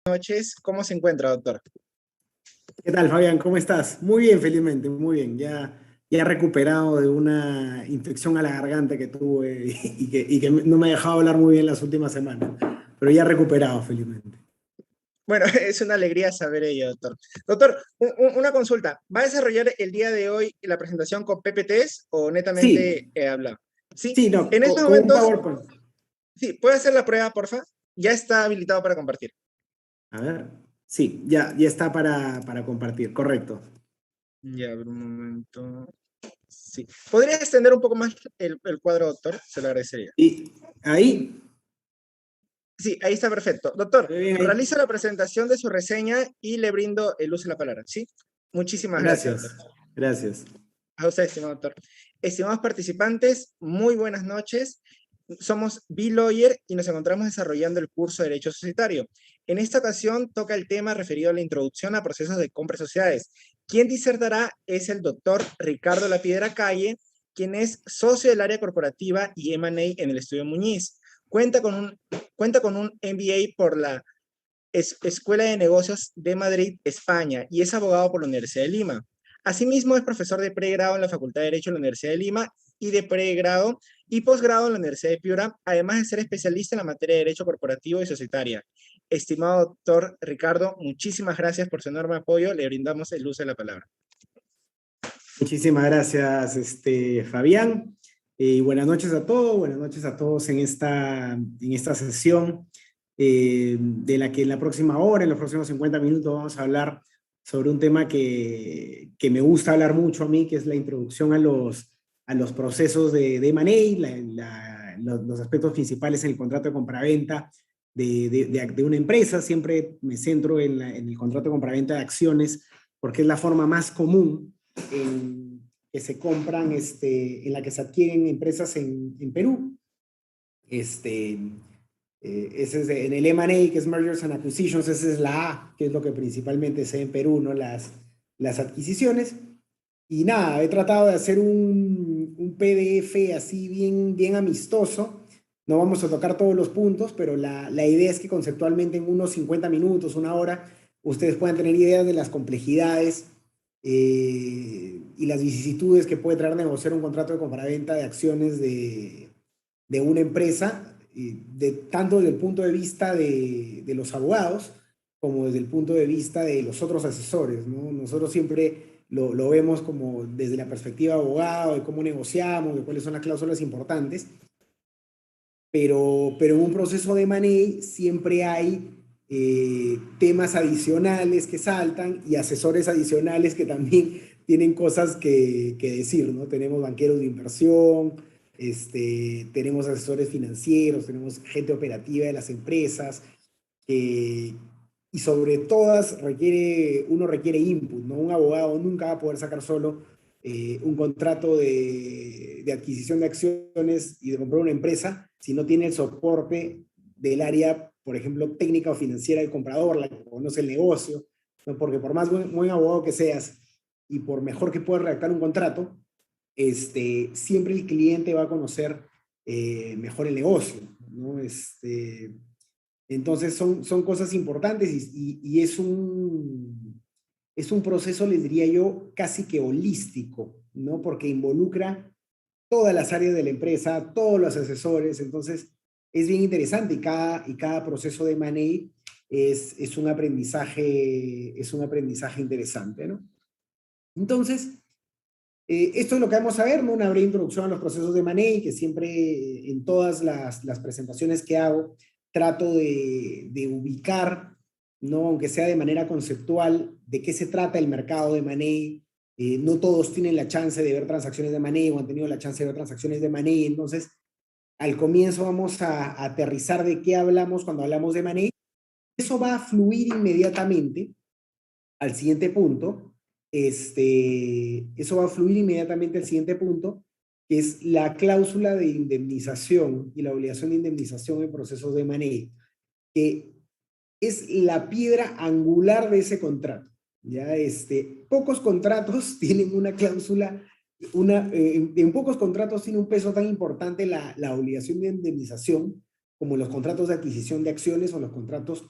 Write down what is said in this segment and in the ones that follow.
Noches, ¿cómo se encuentra, doctor? ¿Qué tal, Fabián? ¿Cómo estás? Muy bien, felizmente, muy bien. Ya recuperado de una infección a la garganta que tuve y que no me ha dejado hablar muy bien las últimas semanas, pero ya recuperado, felizmente. Bueno, es una alegría saber ello, doctor. Doctor, una consulta. ¿Va a desarrollar el día de hoy la presentación con PPTs o netamente Sí, habla? Sí, sí, no, en estos con un momentos, PowerPoint. sí, puede hacer la prueba, porfa. Ya está habilitado para compartir. A ver, sí, ya está para compartir, correcto. Ya, a ver un momento. Sí. ¿Podría extender un poco más el cuadro, doctor? Se lo agradecería. Y ahí, Sí, ahí está perfecto. Doctor, ¿se ve bien ahí? realizo la presentación de su reseña y le brindo el uso de la palabra. ¿Sí? Muchísimas gracias, doctor. Gracias, gracias. A usted, estimado doctor. Estimados participantes, muy buenas noches. Somos B-Lawyer y nos encontramos desarrollando el curso de Derecho Societario. En esta ocasión toca el tema referido a la introducción a procesos de compra de sociedades. Quien disertará es el doctor Ricardo La Piedra Calle, quien es socio del área corporativa y M&A en el Estudio Muñiz. Cuenta con un MBA por la Escuela de Negocios de Madrid, España, y es abogado por la Universidad de Lima. Asimismo, es profesor de pregrado en la Facultad de Derecho de la Universidad de Lima y de pregrado y posgrado en la Universidad de Piura, además de ser especialista en la materia de Derecho Corporativo y Societaria. Estimado doctor Ricardo, muchísimas gracias por su enorme apoyo. Le brindamos el uso de la palabra. Muchísimas gracias, Fabián. Y buenas noches a todos en esta sesión, de la que en la próxima hora, en los próximos 50 minutos, vamos a hablar sobre un tema que me gusta hablar mucho a mí, que es la introducción a los procesos de M&A, los aspectos principales en el contrato de compraventa de una empresa. Siempre me centro en el contrato de compraventa de acciones, porque es la forma más común que se compran, en la que se adquieren empresas en Perú. Ese es en el M&A, que es Mergers and Acquisitions, esa es la A, que es lo que principalmente se ve en Perú, ¿no? Las adquisiciones. Y nada, he tratado de hacer un PDF así bien amistoso. No vamos a tocar todos los puntos, pero la idea es que conceptualmente en unos 50 minutos, una hora, ustedes puedan tener ideas de las complejidades y las vicisitudes que puede traer negociar un contrato de compraventa de acciones de una empresa, tanto desde el punto de vista de los abogados como desde el punto de vista de los otros asesores, ¿no? Nosotros siempre lo vemos como desde la perspectiva de abogado, de cómo negociamos, de cuáles son las cláusulas importantes, pero en un proceso de M&A siempre hay temas adicionales que saltan y asesores adicionales que también tienen cosas que decir, ¿no? Tenemos banqueros de inversión, tenemos asesores financieros, tenemos gente operativa de las empresas, y sobre todas uno requiere input, ¿no? Un abogado nunca va a poder sacar solo un contrato de adquisición de acciones y de comprar una empresa si no tiene el soporte del área, por ejemplo, técnica o financiera del comprador, la que conoce el negocio, ¿no? Porque por más buen abogado que seas y por mejor que puedas redactar un contrato, siempre el cliente va a conocer mejor el negocio, ¿no? Entonces son cosas importantes y es un proceso, les diría yo, casi que holístico, ¿no? Porque involucra todas las áreas de la empresa, todos los asesores. Entonces es bien interesante y cada proceso de M&A es un aprendizaje interesante, ¿no? Entonces, esto es lo que vamos a ver, ¿no? Una breve introducción a los procesos de M&A, que siempre en todas las presentaciones que hago trato de ubicar, ¿no? Aunque sea de manera conceptual, de qué se trata el mercado de M&A. No todos tienen la chance de ver transacciones de M&A o han tenido la chance de ver transacciones de M&A. Entonces, al comienzo vamos a aterrizar de qué hablamos cuando hablamos de M&A. Eso va a fluir inmediatamente al siguiente punto. Eso va a fluir inmediatamente al siguiente punto, que es la cláusula de indemnización y la obligación de indemnización en procesos de M&A, que es la piedra angular de ese contrato. ¿Ya? Pocos contratos tienen una cláusula, en pocos contratos tiene un peso tan importante la obligación de indemnización como los contratos de adquisición de acciones o los contratos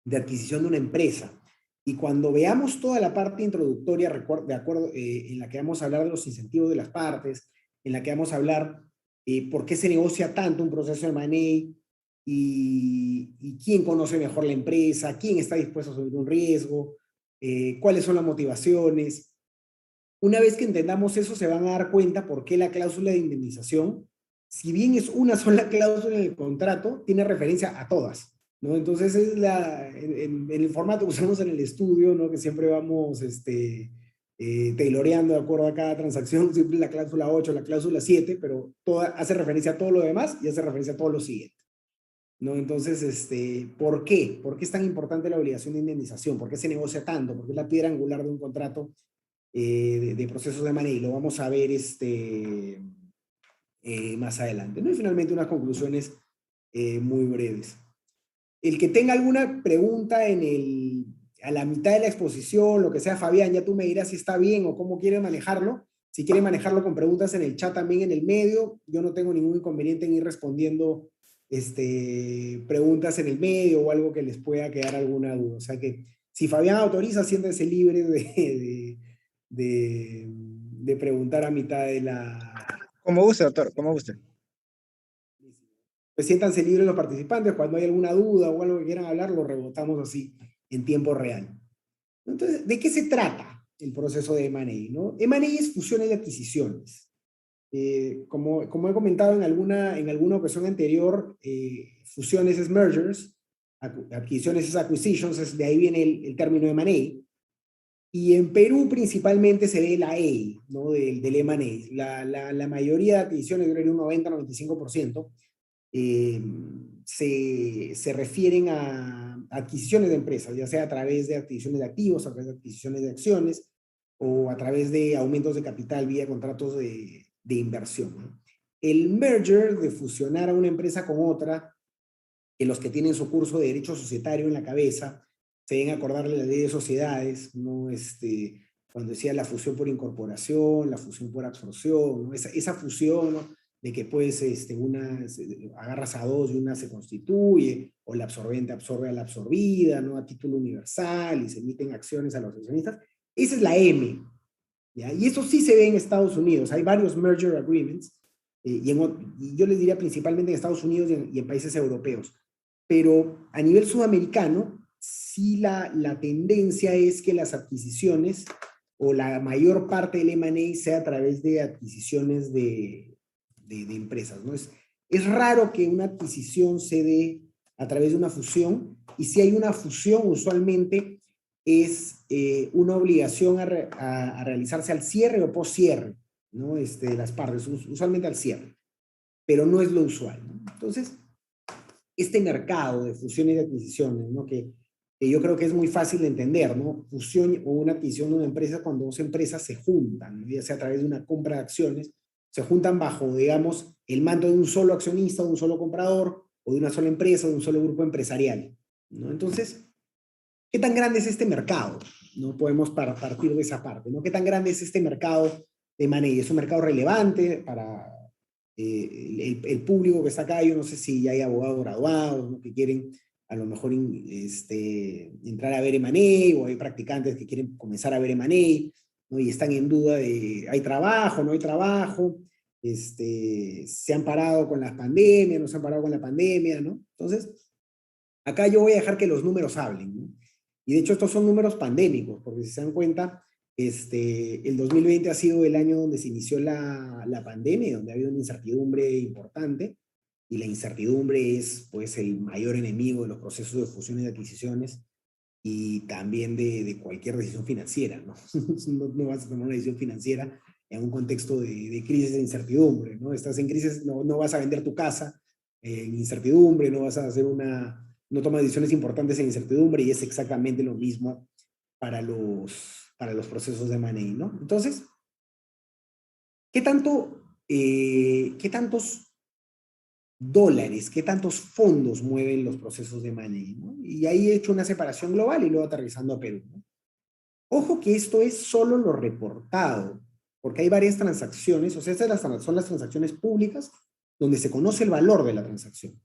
de adquisición de una empresa. Y cuando veamos toda la parte introductoria, de acuerdo, en la que vamos a hablar de los incentivos de las partes, en la que vamos a hablar por qué se negocia tanto un proceso de M&A y quién conoce mejor la empresa, quién está dispuesto a asumir un riesgo, cuáles son las motivaciones. Una vez que entendamos eso, se van a dar cuenta por qué la cláusula de indemnización, si bien es una sola cláusula en el contrato, tiene referencia a todas, ¿no? Entonces es en el formato que usamos en el estudio, ¿no? Que siempre vamos tailoreando de acuerdo a cada transacción, siempre la cláusula 8, la cláusula 7, pero hace referencia a todo lo demás y hace referencia a todo lo siguiente, ¿no? Entonces, ¿por qué? ¿Por qué es tan importante la obligación de indemnización? ¿Por qué se negocia tanto? ¿Por qué es la piedra angular de un contrato de procesos de M&A? Lo vamos a ver más adelante, ¿no? Y finalmente unas conclusiones muy breves. El que tenga alguna pregunta a la mitad de la exposición, lo que sea, Fabián, ya tú me dirás si está bien o cómo quieres manejarlo. Si quieren manejarlo con preguntas en el chat también en el medio, yo no tengo ningún inconveniente en ir respondiendo preguntas en el medio o algo que les pueda quedar alguna duda. O sea que si Fabián autoriza, siéntense libres de preguntar a mitad de la... Como guste, doctor, como guste. Pues siéntanse libres los participantes, cuando hay alguna duda o algo que quieran hablar, lo rebotamos así en tiempo real. Entonces, ¿de qué se trata el proceso de M&A? ¿No? M&A es fusiones y adquisiciones. Como he comentado en alguna ocasión anterior, fusiones es mergers, adquisiciones es acquisitions, de ahí viene el término M&A. Y en Perú principalmente se ve la E, ¿no? del M&A. La mayoría de adquisiciones, yo creo que un 90-95%, se refieren a adquisiciones de empresas, ya sea a través de adquisiciones de activos, a través de adquisiciones de acciones o a través de aumentos de capital vía contratos de inversión, ¿no? El merger, de fusionar a una empresa con otra, que los que tienen su curso de derecho societario en la cabeza se deben acordar de la ley de sociedades, ¿no? Cuando decía la fusión por incorporación, la fusión por absorción, ¿no? Esa fusión, ¿no? De que pues agarras a dos y una se constituye, o la absorbente absorbe a la absorbida, ¿no? A título universal, y se emiten acciones a los accionistas. Esa es la M, ¿ya? Y eso sí se ve en Estados Unidos. Hay varios merger agreements, y yo les diría principalmente en Estados Unidos y en países europeos. Pero a nivel sudamericano, sí la tendencia es que las adquisiciones o la mayor parte del M&A sea a través de adquisiciones de empresas, ¿no? Es raro que una adquisición se dé a través de una fusión, y si hay una fusión, usualmente es una obligación a realizarse al cierre o post-cierre, ¿no? De las partes, usualmente al cierre, pero no es lo usual, ¿no? Entonces, este mercado de fusiones y adquisiciones, ¿no? Que yo creo que es muy fácil de entender, ¿no? Fusión o una adquisición de una empresa cuando dos empresas se juntan, ¿no? Ya sea a través de una compra de acciones, se juntan bajo, digamos, el manto de un solo accionista, de un solo comprador, o de una sola empresa, de un solo grupo empresarial, ¿no? Entonces, ¿qué tan grande es este mercado? No podemos partir de esa parte, ¿no? ¿Qué tan grande es este mercado de M&A? ¿Es un mercado relevante para el público que está acá? Yo no sé si ya hay abogados graduados, ¿no? Que quieren a lo mejor entrar a ver M&A, o hay practicantes que quieren comenzar a ver M&A, ¿no? Y están en duda de, ¿hay trabajo, no hay trabajo? ¿Se han parado con las pandemias, no se han parado con la pandemia, ¿no? Entonces, acá yo voy a dejar que los números hablen, ¿no? Y de hecho estos son números pandémicos, porque si se dan cuenta, el 2020 ha sido el año donde se inició la pandemia, donde ha habido una incertidumbre importante, y la incertidumbre es pues el mayor enemigo de los procesos de fusiones y adquisiciones, y también de cualquier decisión financiera, ¿no? No vas a tomar una decisión financiera en un contexto de crisis de incertidumbre, ¿no? Estás en crisis, no vas a vender tu casa en incertidumbre, no vas a hacer no tomas decisiones importantes en incertidumbre, y es exactamente lo mismo para los procesos de M&A, ¿no? Entonces, ¿qué tantos dólares, qué tantos fondos mueven los procesos de M&A, ¿no? Y ahí he hecho una separación global y luego aterrizando a Perú, ¿no? Ojo que esto es solo lo reportado, porque hay varias transacciones, o sea, estas son las transacciones públicas donde se conoce el valor de la transacción.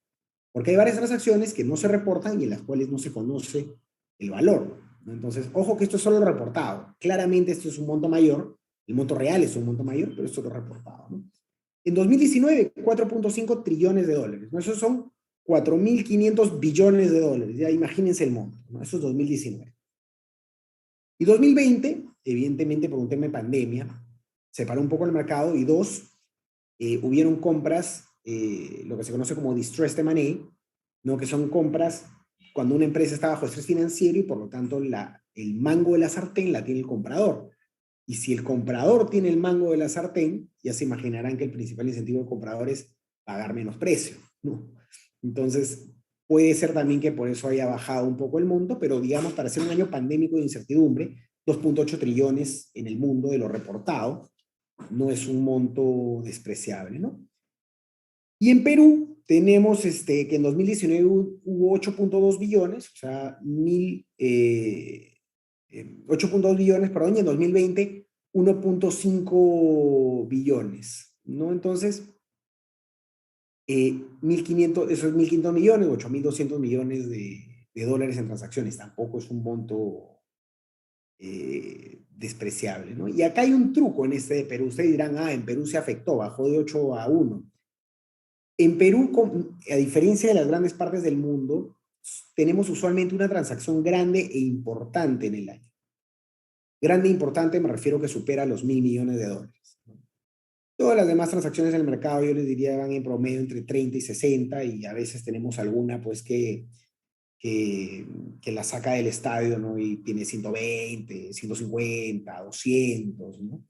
Porque hay varias transacciones que no se reportan y en las cuales no se conoce el valor, ¿no? Entonces, ojo que esto es solo lo reportado. Claramente esto es un monto mayor, el monto real es un monto mayor, pero esto es lo reportado, ¿no? En 2019, 4.5 trillones de dólares, ¿no? Esos son 4.500 billones de dólares, ya imagínense el monto, ¿no? Eso es 2019. Y 2020, evidentemente por un tema de pandemia, se paró un poco el mercado y hubieron compras, lo que se conoce como distressed M&A, ¿no? Que son compras cuando una empresa está bajo estrés financiero y por lo tanto el mango de la sartén la tiene el comprador. Y si el comprador tiene el mango de la sartén, ya se imaginarán que el principal incentivo del comprador es pagar menos precio, ¿no? Entonces, puede ser también que por eso haya bajado un poco el monto, pero digamos, para ser un año pandémico de incertidumbre, 2.8 trillones en el mundo de lo reportado, no es un monto despreciable, ¿no? Y en Perú tenemos que en 2019 hubo 8.2 billones, o sea, 8.2 billones, perdón, y en 2020 1.5 billones, ¿no? Entonces, 1.500, eso es 1.500 millones, 8.200 millones de dólares en transacciones, tampoco es un monto despreciable, ¿no? Y acá hay un truco en este de Perú. Ustedes dirán, en Perú se afectó, bajó de 8 a 1. En Perú, a diferencia de las grandes partes del mundo, tenemos usualmente una transacción grande e importante en el año. Grande e importante me refiero que supera los 1.000 millones de dólares, ¿no? Todas las demás transacciones en el mercado yo les diría van en promedio entre 30 y 60 y a veces tenemos alguna pues que la saca del estadio, ¿no? Y tiene 120, 150, 200, ¿no?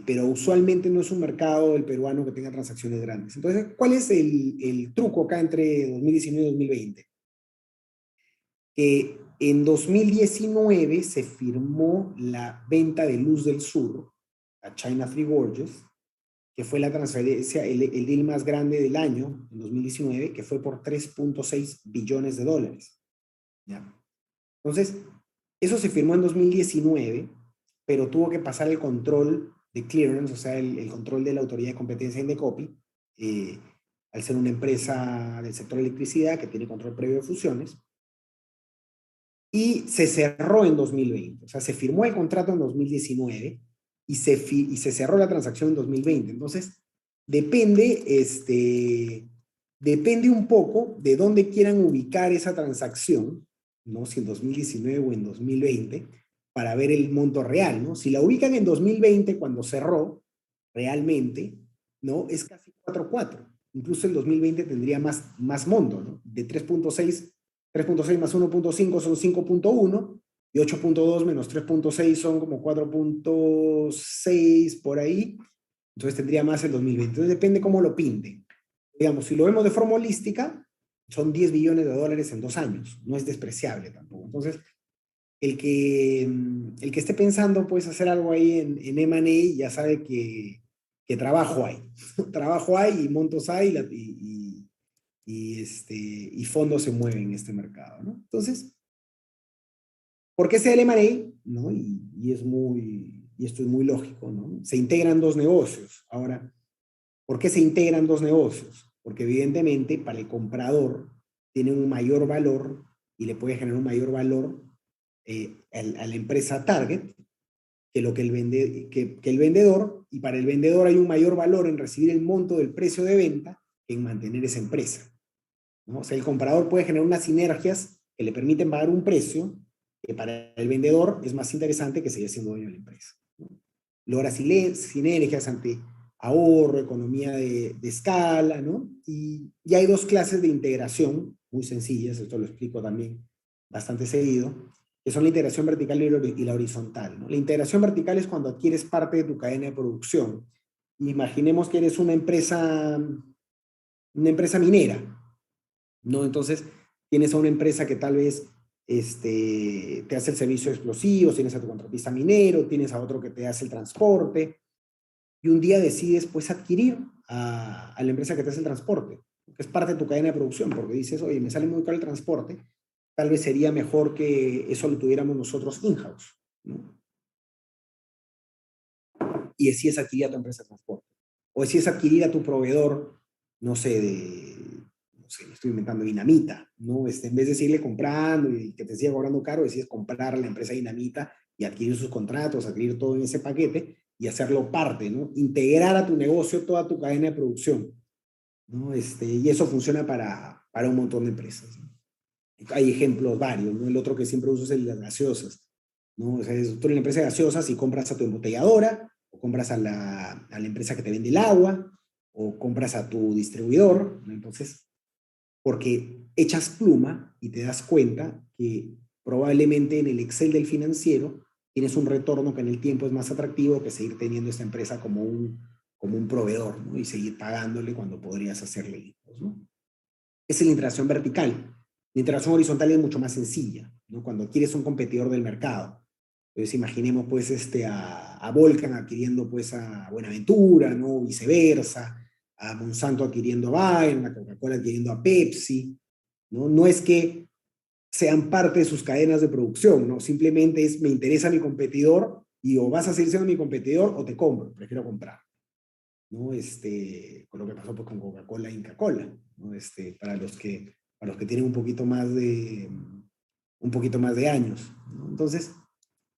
Pero usualmente no es un mercado el peruano que tenga transacciones grandes. Entonces, ¿cuál es el truco acá entre 2019 y 2020? En 2019 se firmó la venta de Luz del Sur a China Three Gorges, que fue la transferencia, el deal más grande del año, en 2019, que fue por 3.6 billones de dólares. ¿Ya? Entonces, eso se firmó en 2019, pero tuvo que pasar el control de clearance, o sea, el control de la Autoridad de Competencia Indecopi, al ser una empresa del sector de electricidad que tiene control previo de fusiones, y se cerró en 2020. O sea, se firmó el contrato en 2019 y se cerró la transacción en 2020. Entonces, depende un poco de dónde quieran ubicar esa transacción, ¿no? Si en 2019 o en 2020, para ver el monto real, ¿no? Si la ubican en 2020, cuando cerró, realmente, ¿no? Es casi 4.4. Incluso el 2020 tendría más monto, ¿no? De 3.6 más 1.5 son 5.1 y 8.2 menos 3.6 son como 4.6 por ahí. Entonces tendría más el 2020. Entonces depende cómo lo pinten. Digamos, si lo vemos de forma holística, son 10 billones de dólares en 2 años. No es despreciable tampoco. Entonces, el que esté pensando, pues, hacer algo ahí en M&A, ya sabe que trabajo hay. Trabajo hay y montos hay y fondos se mueven en este mercado, ¿no? Entonces, ¿por qué se da el M&A? ¿No? Y esto es muy lógico, ¿no? Se integran dos negocios. Ahora, ¿por qué se integran dos negocios? Porque evidentemente para el comprador tiene un mayor valor y le puede generar un mayor valor a la empresa target que lo que el vendedor, y para el vendedor hay un mayor valor en recibir el monto del precio de venta que en mantener esa empresa, ¿no? O sea, el comprador puede generar unas sinergias que le permiten pagar un precio que para el vendedor es más interesante que seguir siendo dueño de la empresa, ¿no? Logra sinergias ante ahorro, economía de escala, ¿no? Y hay dos clases de integración muy sencillas, esto lo explico también bastante seguido, que son la integración vertical y la horizontal, ¿no? La integración vertical es cuando adquieres parte de tu cadena de producción. Imaginemos que eres una empresa minera, ¿no? Entonces, tienes a una empresa que tal vez te hace el servicio de explosivos, tienes a tu contratista minero, tienes a otro que te hace el transporte, y un día decides, pues, adquirir a la empresa que te hace el transporte, que es parte de tu cadena de producción, porque dices, oye, me sale muy caro el transporte, tal vez sería mejor que eso lo tuviéramos nosotros in-house, ¿no? Y decides adquirir a tu empresa de transporte. O decides adquirir a tu proveedor, no sé, no sé, me estoy inventando dinamita, ¿no? En vez de seguirle comprando y que te siga cobrando caro, decides comprar a la empresa dinamita y adquirir sus contratos, adquirir todo en ese paquete y hacerlo parte, ¿no? Integrar a tu negocio toda tu cadena de producción, ¿no? Y eso funciona para un montón de empresas, ¿no? Hay ejemplos varios, ¿no? El otro que siempre uso es el de las gaseosas, ¿no? O sea, tú eres una empresa de gaseosas y compras a tu embotelladora, o compras a la empresa que te vende el agua, o compras a tu distribuidor, ¿no? Entonces, porque echas pluma y te das cuenta que probablemente en el Excel del financiero tienes un retorno que en el tiempo es más atractivo que seguir teniendo esta empresa como un proveedor, ¿no? Y seguir pagándole cuando podrías hacerle hijos, ¿no? Esa es la integración vertical. La integración horizontal es mucho más sencilla, ¿no? Cuando adquieres un competidor del mercado. Entonces imaginemos pues a Volcan adquiriendo pues a Buenaventura, ¿no? Viceversa, a Monsanto adquiriendo a Bayer, a Coca-Cola adquiriendo a Pepsi, ¿no? No es que sean parte de sus cadenas de producción, ¿no? Simplemente es, me interesa mi competidor y o vas a seguir siendo mi competidor o te compro, prefiero comprar, ¿no? Con lo que pasó pues con Coca-Cola e Inca-Cola, ¿no? Para los que tienen un poquito más de años, ¿no? Entonces,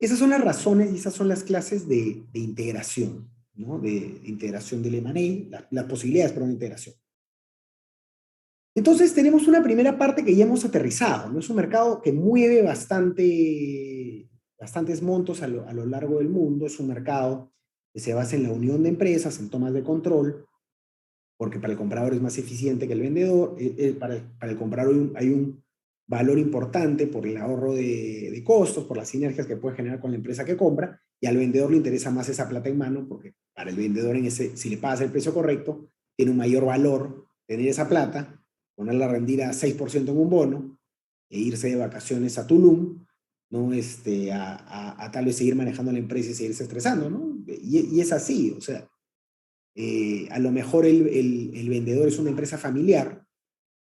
esas son las razones y esas son las clases de integración, ¿no? De integración del M&A, las posibilidades para una integración. Entonces, tenemos una primera parte que ya hemos aterrizado, ¿no? Es un mercado que mueve bastantes montos a lo largo del mundo, es un mercado que se basa en la unión de empresas, en tomas de control, porque para el comprador es más eficiente que el vendedor, para el comprador hay un valor importante por el ahorro de costos, por las sinergias que puede generar con la empresa que compra, y al vendedor le interesa más esa plata en mano, porque para el vendedor, si le pagas el precio correcto, tiene un mayor valor tener esa plata, ponerla a rendir a 6% en un bono, e irse de vacaciones a Tulum, ¿no? A tal vez seguir manejando la empresa y seguirse estresando, ¿no? Y es así, o sea, a lo mejor el vendedor es una empresa familiar,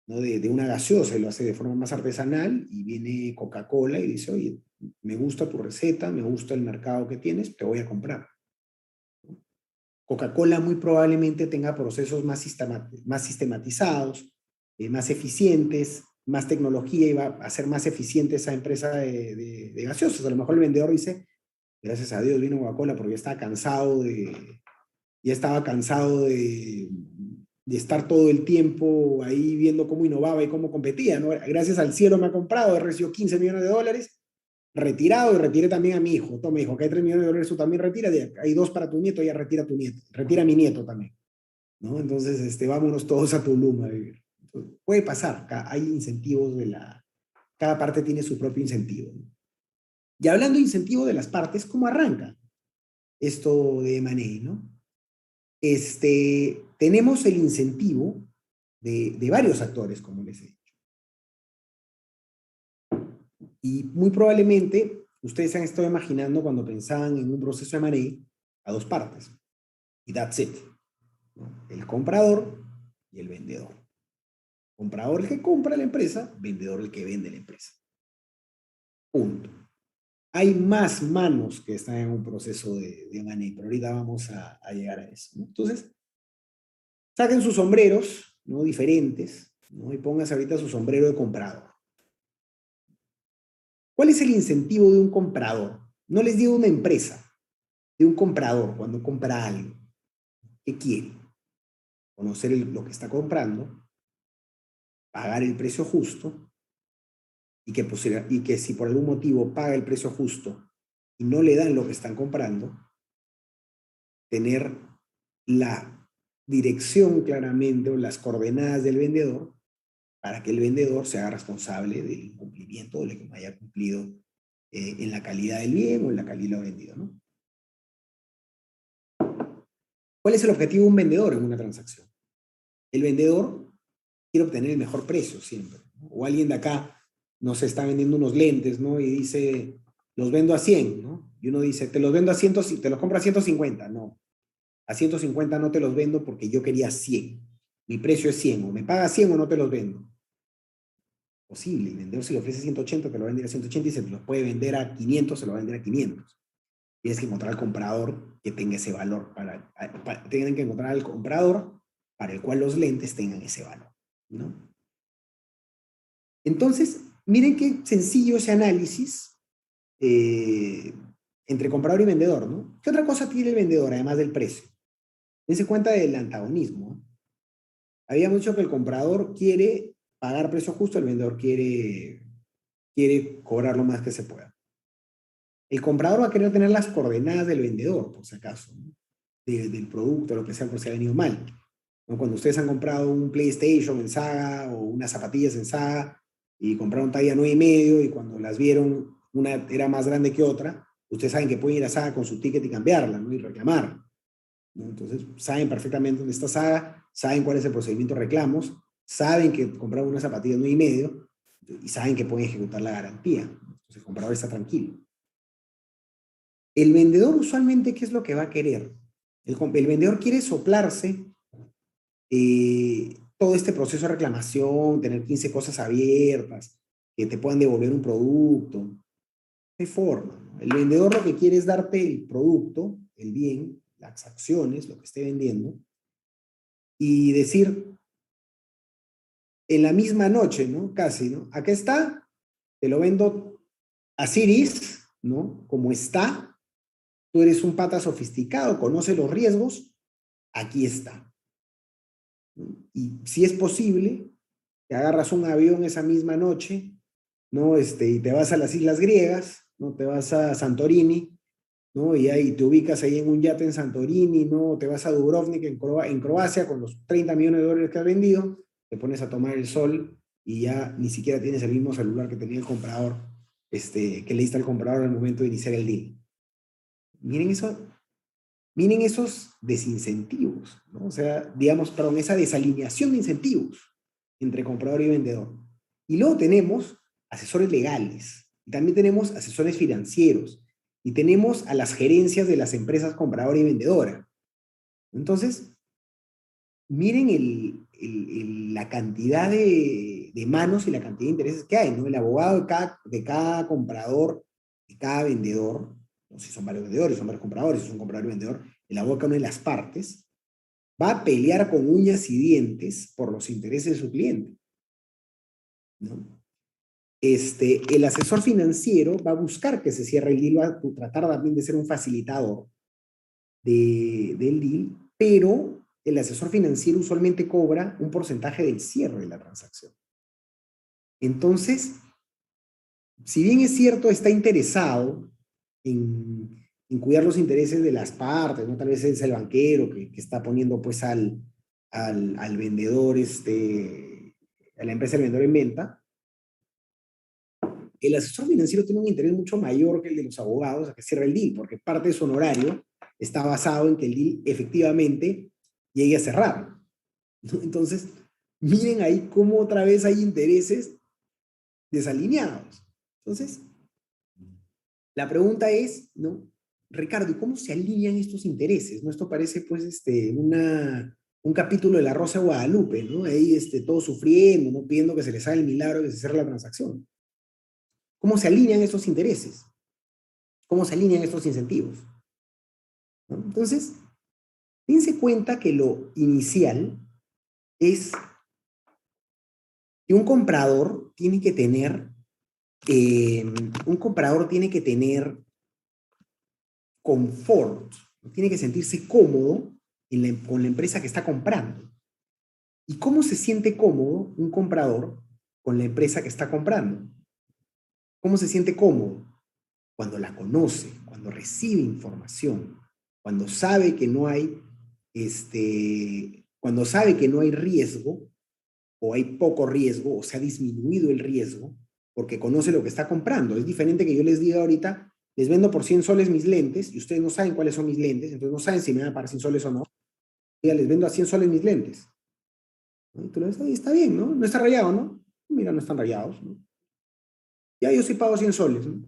¿no? De una gaseosa y lo hace de forma más artesanal y viene Coca-Cola y dice, oye, me gusta tu receta, me gusta el mercado que tienes, te voy a comprar. Coca-Cola muy probablemente tenga procesos más sistematizados, más eficientes, más tecnología y va a hacer más eficiente esa empresa de gaseosas. A lo mejor el vendedor dice, gracias a Dios vino Coca-Cola porque ya estaba cansado de estar todo el tiempo ahí viendo cómo innovaba y cómo competía, ¿no? Gracias al cielo me ha comprado, he recibido $15 millones, retirado y retiré también a mi hijo. Toma, hijo, que hay $3 millones, tú también retira, hay 2 para tu nieto, ya retira a tu nieto, retira a mi nieto también, ¿no? Entonces, vámonos todos a Tulum a vivir. Entonces, puede pasar, hay incentivos cada parte tiene su propio incentivo, ¿no? Y hablando de incentivo de las partes, ¿cómo arranca esto de M&A, no? Tenemos el incentivo de varios actores, como les he dicho. Y muy probablemente ustedes se han estado imaginando cuando pensaban en un proceso de M&A a dos partes. Y that's it, ¿no? El comprador y el vendedor. Comprador el que compra la empresa, vendedor el que vende la empresa. Punto. Hay más manos que están en un proceso de M&A, pero ahorita vamos a llegar a eso, ¿no? Entonces, saquen sus sombreros, ¿no? Diferentes, ¿no? Y pónganse ahorita su sombrero de comprador. ¿Cuál es el incentivo de un comprador? No les digo una empresa, de un comprador cuando compra algo. ¿Qué quiere? Conocer lo que está comprando, pagar el precio justo y que si por algún motivo paga el precio justo y no le dan lo que están comprando, tener la dirección claramente o las coordenadas del vendedor para que el vendedor se haga responsable del incumplimiento o de lo que no haya cumplido en la calidad del bien o en la calidad vendido, ¿no? ¿Cuál es el objetivo de un vendedor en una transacción? El vendedor quiere obtener el mejor precio siempre, ¿no? O alguien de acá nos está vendiendo unos lentes, ¿no? Y dice, los vendo a 100, ¿no? Y uno dice, te los vendo a 100, te los compro a 150. No, a 150 no te los vendo porque yo quería 100. Mi precio es 100, o me pagas 100 o no te los vendo. Posible, el vendedor si le ofrece 180, te lo va a vender a 180 y se te los puede vender a 500, se lo va a vender a 500. Tienes que encontrar al comprador que tenga ese valor. Tienen que encontrar al comprador para el cual los lentes tengan ese valor, ¿no? Entonces, miren qué sencillo ese análisis entre comprador y vendedor, ¿no? ¿Qué otra cosa tiene el vendedor, además del precio? Dense cuenta del antagonismo. Habíamos dicho que el comprador quiere pagar precio justo, el vendedor quiere cobrar lo más que se pueda. El comprador va a querer tener las coordenadas del vendedor, por si acaso, ¿no? Del producto, lo que sea, por si ha venido mal, ¿no? Cuando ustedes han comprado un PlayStation en Saga o unas zapatillas en Saga y compraron talla 9,5 y cuando las vieron, una era más grande que otra, ustedes saben que pueden ir a Saga con su ticket y cambiarla, ¿no? Y reclamar, ¿no? Entonces, saben perfectamente dónde está Saga, saben cuál es el procedimiento de reclamos, saben que compraron unas zapatillas 9,5 y saben que pueden ejecutar la garantía. Entonces, el comprador está tranquilo. El vendedor usualmente, ¿qué es lo que va a querer? El vendedor quiere soplarse todo este proceso de reclamación, tener 15 cosas abiertas, que te puedan devolver un producto. No hay forma, ¿no? El vendedor lo que quiere es darte el producto, el bien, las acciones, lo que esté vendiendo, y decir en la misma noche, ¿no? Casi, ¿no? Acá está, te lo vendo a Ciris, ¿no? Como está, tú eres un pata sofisticado, conoce los riesgos, aquí está. Y si es posible, te agarras un avión esa misma noche, ¿no? Y te vas a las Islas Griegas, ¿no? Te vas a Santorini, ¿no? Y ahí te ubicas ahí en un yate en Santorini, ¿no? Te vas a Dubrovnik en Croacia con los 30 millones de dólares que has vendido, te pones a tomar el sol y ya ni siquiera tienes el mismo celular que tenía el comprador, que le diste al comprador al momento de iniciar el deal. Miren eso, miren esos desincentivos, ¿no? O sea, digamos, perdón, esa desalineación de incentivos entre comprador y vendedor. Y luego tenemos asesores legales, y también tenemos asesores financieros, y tenemos a las gerencias de las empresas compradora y vendedora. Entonces, miren la cantidad de manos y la cantidad de intereses que hay, ¿no? El abogado de cada comprador, de cada vendedor, no sé si son varios vendedores, son varios compradores, si son comprador y vendedor, el abogado de una de las partes, va a pelear con uñas y dientes por los intereses de su cliente, ¿no? El asesor financiero va a buscar que se cierre el deal, va a tratar también de ser un facilitador del deal, pero el asesor financiero usualmente cobra un porcentaje del cierre de la transacción. Entonces, si bien es cierto, está interesado en cuidar los intereses de las partes, ¿no? Tal vez es el banquero que está poniendo pues al vendedor, a la empresa del vendedor en venta. El asesor financiero tiene un interés mucho mayor que el de los abogados a que cierre el deal, porque parte de su honorario está basado en que el deal efectivamente llegue a cerrar, ¿no? Entonces, miren ahí cómo otra vez hay intereses desalineados. Entonces, la pregunta es, ¿no? Ricardo, ¿y cómo se alinean estos intereses? ¿No? Esto parece, pues, un capítulo de La Rosa de Guadalupe, ¿no? Ahí, todos sufriendo, ¿no? Pidiendo que se les haga el milagro de que se cierre la transacción. ¿Cómo se alinean estos intereses? ¿Cómo se alinean estos incentivos? ¿No? Entonces, dense cuenta que lo inicial es que un comprador tiene que tener confort, tiene que sentirse cómodo con la empresa que está comprando. ¿Y cómo se siente cómodo un comprador con la empresa que está comprando? ¿Cómo se siente cómodo? Cuando la conoce, cuando recibe información, cuando sabe que no hay, cuando sabe que no hay riesgo, o hay poco riesgo, o se ha disminuido el riesgo, porque conoce lo que está comprando. Es diferente que yo les diga ahorita, les vendo por 100 soles mis lentes, y ustedes no saben cuáles son mis lentes, entonces no saben si me van a pagar 100 soles o no. Ya les vendo a 100 soles mis lentes. ¿No? Y tú le dices, está bien, ¿no? No está rayado, ¿no? Mira, no están rayados, ¿no? Ya yo sí pago 100 soles, ¿no?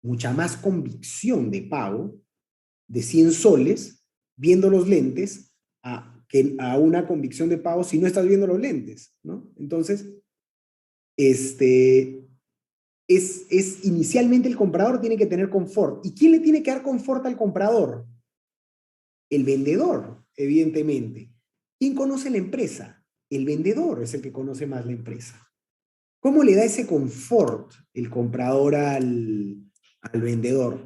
Mucha más convicción de pago de 100 soles viendo los lentes que a una convicción de pago si no estás viendo los lentes, ¿no? Entonces, inicialmente el comprador tiene que tener confort. ¿Y quién le tiene que dar confort al comprador? El vendedor, evidentemente. ¿Quién conoce la empresa? El vendedor es el que conoce más la empresa. ¿Cómo le da ese confort el comprador al vendedor?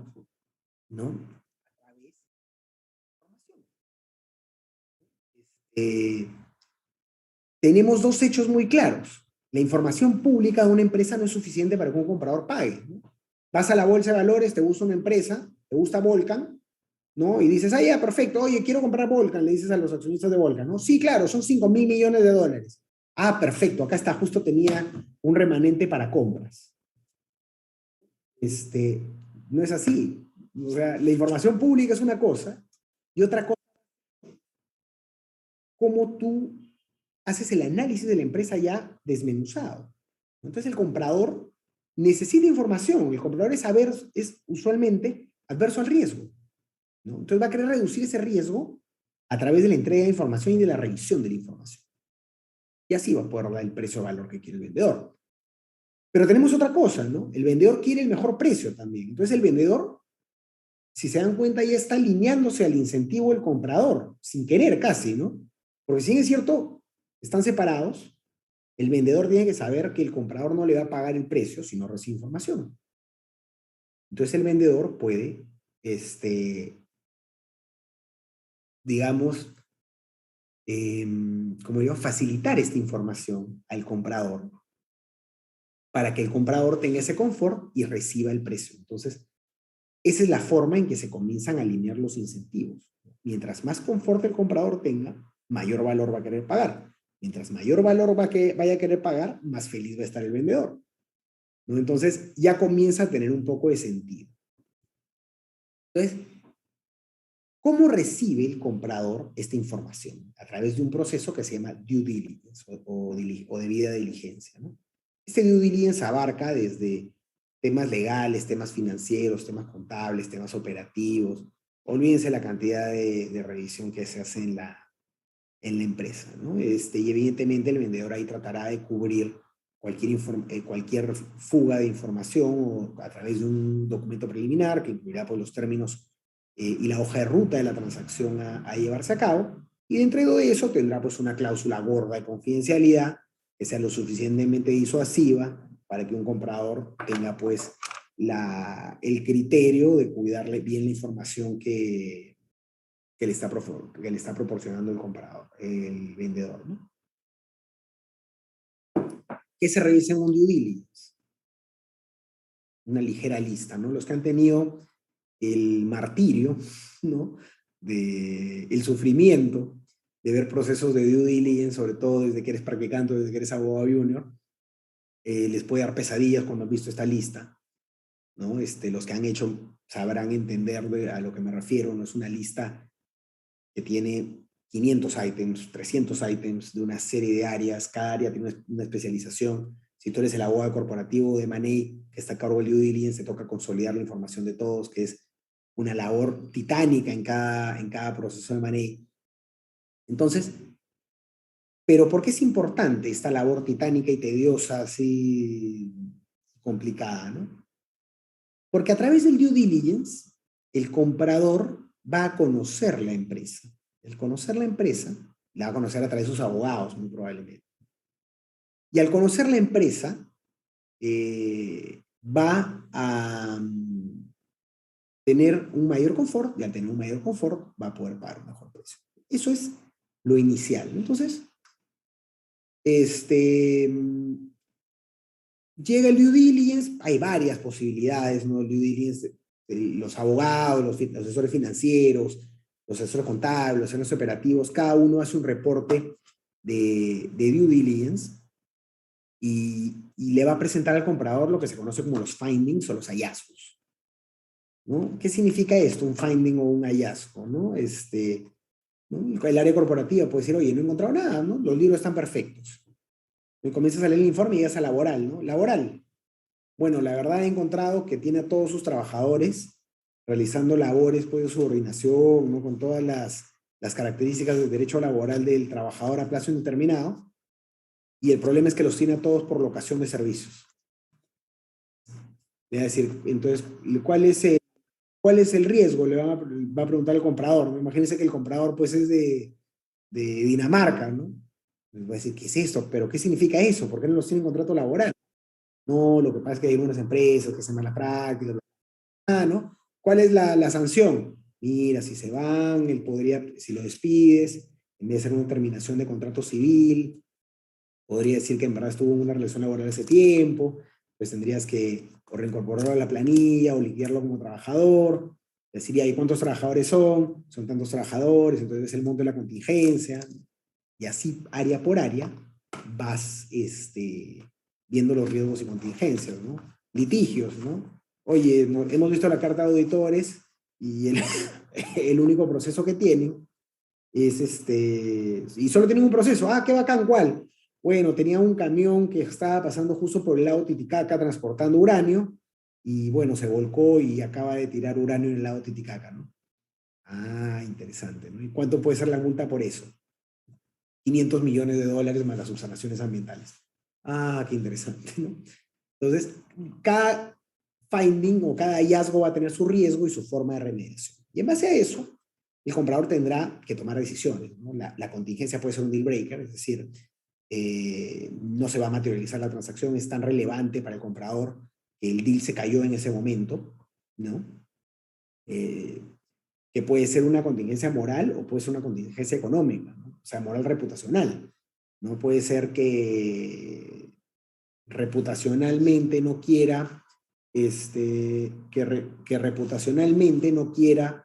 ¿No? Eh, tenemos dos hechos muy claros. La información pública de una empresa no es suficiente para que un comprador pague, ¿no? Vas a la bolsa de valores, te gusta una empresa, te gusta Volcan, ¿no? Y dices, ah, ya, perfecto, oye, quiero comprar Volcan, le dices a los accionistas de Volcan, ¿no? Sí, claro, son 5.000 millones de dólares. Ah, perfecto, acá está, justo tenía un remanente para compras. No es así. O sea, la información pública es una cosa, y otra cosa, cómo tú haces el análisis de la empresa ya desmenuzado. Entonces el comprador necesita información, el comprador es usualmente adverso al riesgo, ¿no? Entonces va a querer reducir ese riesgo a través de la entrega de información y de la revisión de la información. Y así va a poder dar el precio o valor que quiere el vendedor. Pero tenemos otra cosa, ¿no? El vendedor quiere el mejor precio también. Entonces el vendedor, si se dan cuenta, ya está alineándose al incentivo del comprador, sin querer casi, ¿no? Porque si bien es cierto, están separados, el vendedor tiene que saber que el comprador no le va a pagar el precio si no recibe información. Entonces el vendedor puede, digamos, como digo, facilitar esta información al comprador para que el comprador tenga ese confort y reciba el precio. Entonces, esa es la forma en que se comienzan a alinear los incentivos. Mientras más confort el comprador tenga, mayor valor va a querer pagar. Mientras mayor valor vaya a querer pagar, más feliz va a estar el vendedor, ¿no? Entonces, ya comienza a tener un poco de sentido. Entonces, ¿cómo recibe el comprador esta información? A través de un proceso que se llama due diligence o debida diligencia, ¿no? Este due diligence abarca desde temas legales, temas financieros, temas contables, temas operativos. Olvídense la cantidad de revisión que se hace en la empresa, ¿no? Y evidentemente el vendedor ahí tratará de cubrir cualquier fuga de información o a través de un documento preliminar que incluirá pues, los términos y la hoja de ruta de la transacción a llevarse a cabo. Y dentro de eso tendrá pues una cláusula gorda de confidencialidad que sea lo suficientemente disuasiva para que un comprador tenga pues el criterio de cuidarle bien la información que le está proporcionando el comprador, el vendedor, ¿no? ¿Qué se revisa en un due diligence? Una ligera lista, ¿no? Los que han tenido el martirio, ¿no? El sufrimiento de ver procesos de due diligence, sobre todo desde que eres practicante, desde que eres abogado junior, les puede dar pesadillas cuando han visto esta lista, ¿no? Los que han hecho sabrán entender a lo que me refiero, no es una lista que tiene 500 ítems, 300 ítems de una serie de áreas, cada área tiene una especialización. Si tú eres el abogado corporativo de Money, que está a cargo del due diligence, te toca consolidar la información de todos, que es una labor titánica en cada proceso de Money. Entonces, ¿pero por qué es importante esta labor titánica y tediosa, así complicada, ¿no? Porque a través del due diligence, el comprador va a conocer la empresa. El conocer la empresa, la va a conocer a través de sus abogados, muy probablemente. Y al conocer la empresa, va a tener un mayor confort, y al tener un mayor confort, va a poder pagar un mejor precio. Eso es lo inicial. Entonces, llega el due diligence, hay varias posibilidades, ¿no? El due diligence, los abogados, los asesores financieros, los asesores contables, los asesores operativos, cada uno hace un reporte de due diligence y le va a presentar al comprador lo que se conoce como los findings o los hallazgos, ¿no? ¿Qué significa esto, un finding o un hallazgo, ¿no? ¿No? El área corporativa puede decir, oye, no he encontrado nada, ¿no? Los libros están perfectos. Y comienzas a leer el informe y llegas a laboral, ¿no? Laboral. Bueno, la verdad he encontrado que tiene a todos sus trabajadores realizando labores pues, de subordinación, ¿no? Con todas las características del derecho laboral del trabajador a plazo indeterminado, y el problema es que los tiene a todos por locación de servicios. Es decir, entonces, ¿cuál es el riesgo? Va a preguntar el comprador, ¿no? Imagínense que el comprador pues es de Dinamarca, ¿no? Les va a decir, ¿qué es esto? ¿Pero qué significa eso? ¿Por qué no los tienen contrato laboral? No, lo que pasa es que hay unas empresas que hacen malas prácticas. ¿No? ¿Cuál es la sanción? Mira, si se van, él podría, si lo despides, en vez de hacer una terminación de contrato civil, podría decir que en verdad estuvo en una relación laboral hace tiempo, pues tendrías que o reincorporarlo a la planilla o liquidarlo como trabajador, decir, ¿y cuántos trabajadores son? Son tantos trabajadores, entonces es el monto de la contingencia, y así área por área vas viendo los riesgos y contingencias, ¿no? Litigios, ¿no? Oye, hemos visto la carta de auditores y el único proceso que tienen es y solo tienen un proceso. Ah, qué bacán, ¿cuál? Bueno, tenía un camión que estaba pasando justo por el lago Titicaca transportando uranio y bueno, se volcó y acaba de tirar uranio en el lago Titicaca, ¿no? Ah, interesante, ¿no? ¿Y cuánto puede ser la multa por eso? 500 millones de dólares más las subsanaciones ambientales. Ah, qué interesante, ¿no? Entonces, cada finding o cada hallazgo va a tener su riesgo y su forma de remediación. Y en base a eso, el comprador tendrá que tomar decisiones, ¿no? La contingencia puede ser un deal breaker, es decir, no se va a materializar la transacción, es tan relevante para el comprador que el deal se cayó en ese momento, ¿no? Que puede ser una contingencia moral o puede ser una contingencia económica, ¿no? O sea, moral reputacional. No puede ser que reputacionalmente no quiera, que reputacionalmente no quiera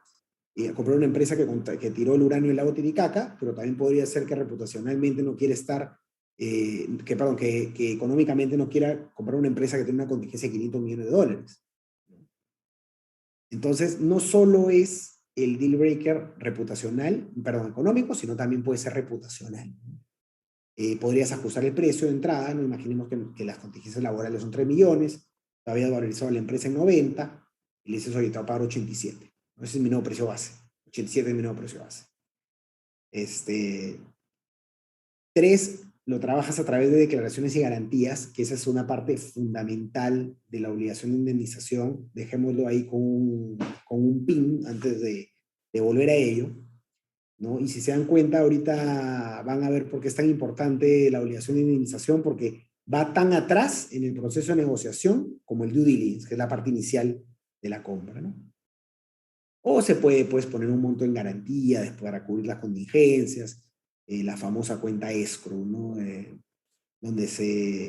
comprar una empresa que tiró el uranio en el lago Titicaca, pero también podría ser que reputacionalmente no quiere estar, que económicamente no quiera comprar una empresa que tiene una contingencia de 500 millones de dólares. Entonces, no solo es el deal breaker reputacional, perdón, económico, sino también puede ser reputacional. Podrías ajustar el precio de entrada, ¿no? Imaginemos que las contingencias laborales son 3 millones, habías valorizado la empresa en 90, y le dices, oye, te voy a pagar 87. Ese es mi nuevo precio base. 87 es mi nuevo precio base. 3, lo trabajas a través de declaraciones y garantías, que esa es una parte fundamental de la obligación de indemnización. Dejémoslo ahí con un pin antes de volver a ello, ¿no? Y si se dan cuenta, ahorita van a ver por qué es tan importante la obligación de indemnización, porque va tan atrás en el proceso de negociación como el due diligence, que es la parte inicial de la compra, ¿no? O se puede, pues, poner un monto en garantía después para cubrir las contingencias, la famosa cuenta escrow, ¿no? Que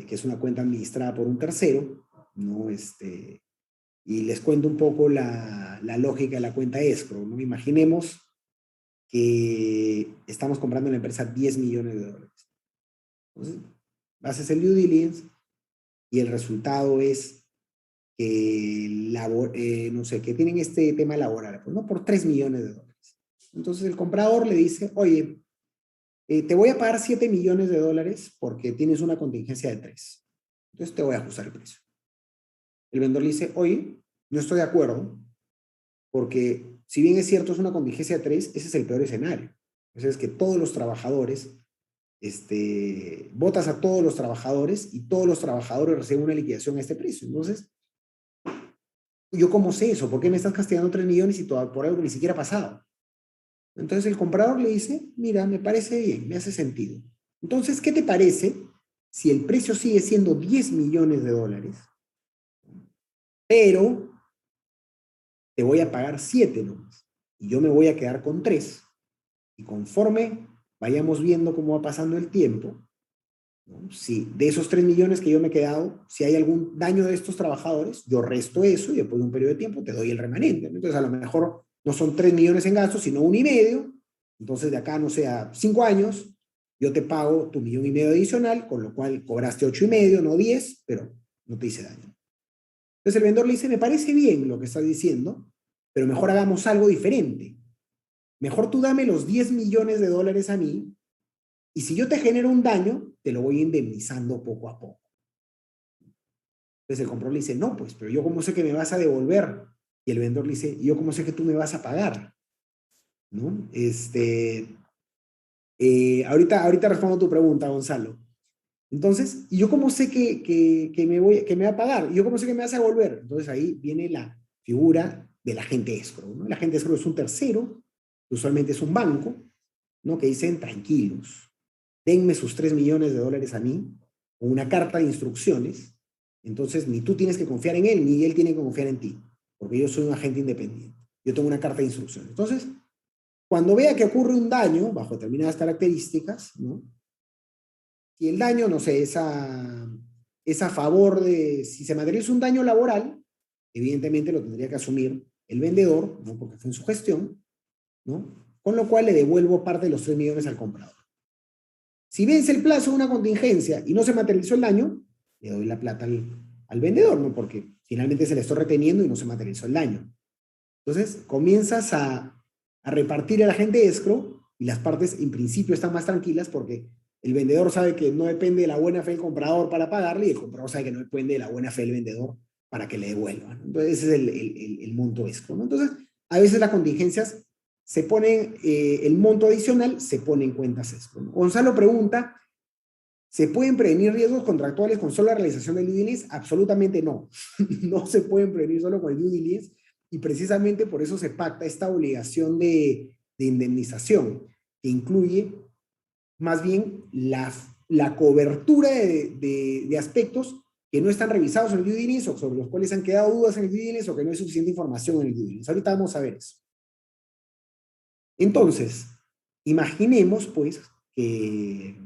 es una cuenta administrada por un tercero, ¿no? Y les cuento un poco la lógica de la cuenta escrow, ¿no? Imaginemos que estamos comprando en la empresa 10 millones de dólares. Entonces, haces el due diligence y el resultado es que, no sé, que tienen este tema laboral, pues, ¿no? Por 3 millones de dólares. Entonces el comprador le dice, oye, te voy a pagar 7 millones de dólares porque tienes una contingencia de 3. Entonces te voy a ajustar el precio. El vendedor le dice, oye, no estoy de acuerdo, porque si bien es cierto es una contingencia de 3, ese es el peor escenario. Ese es que todos los trabajadores, votas a todos los trabajadores y todos los trabajadores reciben una liquidación a este precio. Entonces, ¿yo cómo sé eso? ¿Por qué me estás castigando 3 millones y todo, por algo que ni siquiera ha pasado? Entonces el comprador le dice, mira, me parece bien, me hace sentido. Entonces, ¿qué te parece si el precio sigue siendo 10 millones de dólares, pero te voy a pagar 7 nomás, y yo me voy a quedar con 3, y conforme vayamos viendo cómo va pasando el tiempo, ¿no? Si de esos 3 millones que yo me he quedado, si hay algún daño de estos trabajadores, yo resto eso y después de un periodo de tiempo te doy el remanente. Entonces, a lo mejor no son 3 millones en gastos, sino 1,5. Entonces, de acá, no sé, a 5 años, yo te pago tu 1,5 millones adicional, con lo cual cobraste 8,5, no 10, pero no te hice daño. Entonces el vendedor le dice, me parece bien lo que estás diciendo, pero mejor hagamos algo diferente. Mejor tú dame los 10 millones de dólares a mí, y si yo te genero un daño, te lo voy indemnizando poco a poco. Entonces el comprador le dice, no, pues, pero yo cómo sé que me vas a devolver. Y el vendedor le dice, yo cómo sé que tú me vas a pagar. ¿No? Ahorita respondo tu pregunta, Gonzalo. Entonces, ¿y yo cómo sé que me va a pagar? ¿Y yo cómo sé que me vas a devolver? Entonces ahí viene la figura del agente escrow, ¿no? El agente escrow es un tercero, usualmente es un banco, ¿no? Que dicen, tranquilos, denme sus 3 millones de dólares a mí, con una carta de instrucciones. Entonces, ni tú tienes que confiar en él, ni él tiene que confiar en ti, porque yo soy un agente independiente. Yo tengo una carta de instrucciones. Entonces, cuando vea que ocurre un daño, bajo determinadas características, ¿no? Si el daño, no sé, es a favor de, si se materializa un daño laboral, evidentemente lo tendría que asumir el vendedor, ¿no? Porque fue en su gestión, ¿no? Con lo cual le devuelvo parte de los 3 millones al comprador. Si vence el plazo de una contingencia y no se materializó el daño, le doy la plata al vendedor, ¿no? Porque finalmente se le está reteniendo y no se materializó el daño. Entonces, comienzas a repartir el agente escrow y las partes en principio están más tranquilas porque el vendedor sabe que no depende de la buena fe del comprador para pagarle y el comprador sabe que no depende de la buena fe del vendedor para que le devuelva, ¿no? Entonces, ese es el monto escrow, ¿no? Entonces, a veces las contingencias se ponen, el monto adicional se pone en cuentas escrow, ¿no? Gonzalo pregunta, ¿se pueden prevenir riesgos contractuales con solo la realización del due diligence? Absolutamente no. No se pueden prevenir solo con el due diligence y precisamente por eso se pacta esta obligación de indemnización, que incluye más bien la cobertura de aspectos que no están revisados en el due diligence o sobre los cuales han quedado dudas en el due diligence o que no hay suficiente información en el due diligence. Ahorita vamos a ver eso. Entonces, imaginemos pues que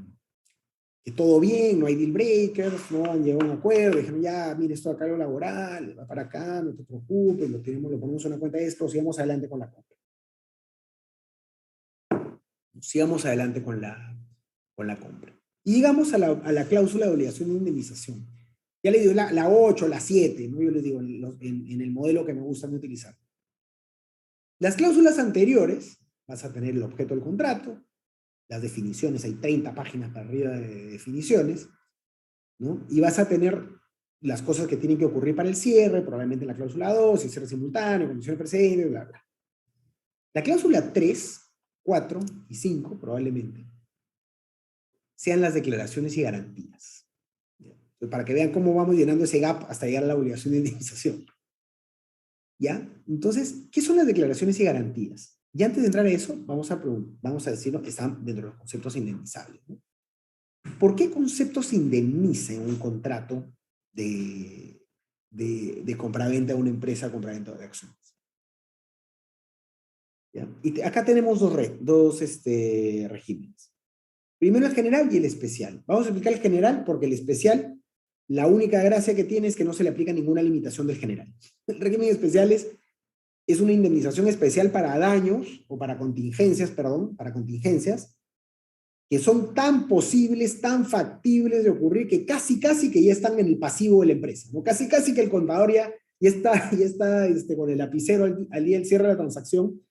todo bien, no hay deal breakers, no han llegado a un acuerdo, dijeron ya, mire, esto acá lo laboral, va para acá, no te preocupes, lo ponemos en una cuenta de esto, sigamos adelante con la compra. Sigamos adelante con la compra. Y llegamos a la cláusula de obligación de indemnización. Ya le digo la 8, la 7, ¿no? Yo les digo en el modelo que me gusta utilizar. Las cláusulas anteriores, vas a tener el objeto del contrato, las definiciones, hay 30 páginas para arriba de definiciones, ¿no? Y vas a tener las cosas que tienen que ocurrir para el cierre, probablemente la cláusula 2, el cierre simultáneo, condiciones precedentes, bla, bla. La cláusula 3, 4 y 5, probablemente, sean las declaraciones y garantías. Entonces, para que vean cómo vamos llenando ese gap hasta llegar a la obligación de indemnización. ¿Ya? Entonces, ¿qué son las declaraciones y garantías? Y antes de entrar a eso, vamos a decirlo, están dentro de los conceptos indemnizables, ¿no? ¿Por qué concepto se indemniza en un contrato de compraventa de una empresa, compraventa de acciones? ¿Ya? Y acá tenemos dos regímenes. Primero el general y el especial. Vamos a explicar el general porque el especial, la única gracia que tiene es que no se le aplica ninguna limitación del general. El régimen especial es una indemnización especial para daños, o para contingencias, que son tan posibles, tan factibles de ocurrir, que casi que ya están en el pasivo de la empresa, ¿no? Casi que el contador ya está con el lapicero al día del cierre de la transacción,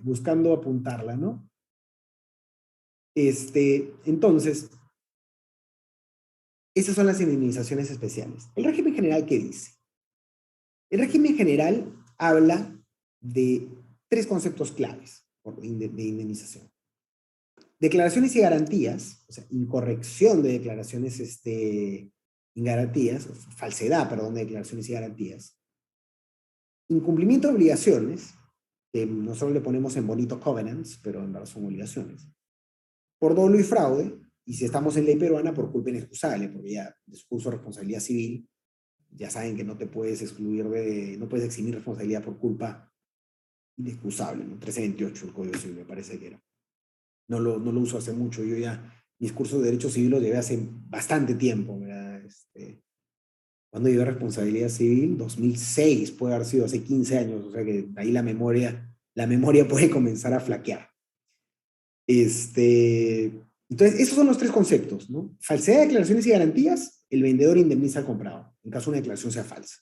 buscando apuntarla, ¿no? Entonces, esas son las indemnizaciones especiales. ¿El régimen general qué dice? El régimen general habla de 3 conceptos claves de indemnización. Declaraciones y garantías, o sea, incorrección de declaraciones garantías, falsedad, perdón, de declaraciones y garantías. Incumplimiento de obligaciones, que nosotros le ponemos en bonito covenants, pero en verdad son obligaciones. Por dolo y fraude, y si estamos en ley peruana, por culpa inexcusable, porque ya discurso de responsabilidad civil, ya saben que no te puedes no puedes eximir responsabilidad por culpa inexcusable, ¿no? 1328 el Código Civil, me parece que era. No lo uso hace mucho, yo ya mis cursos de Derecho Civil los llevé hace bastante tiempo, ¿verdad? Cuando llevé responsabilidad civil, 2006, puede haber sido hace 15 años, o sea que ahí la memoria puede comenzar a flaquear. Entonces, esos son los tres conceptos, ¿no? Falsedad de declaraciones y garantías, el vendedor indemniza al comprador, en caso una declaración sea falsa.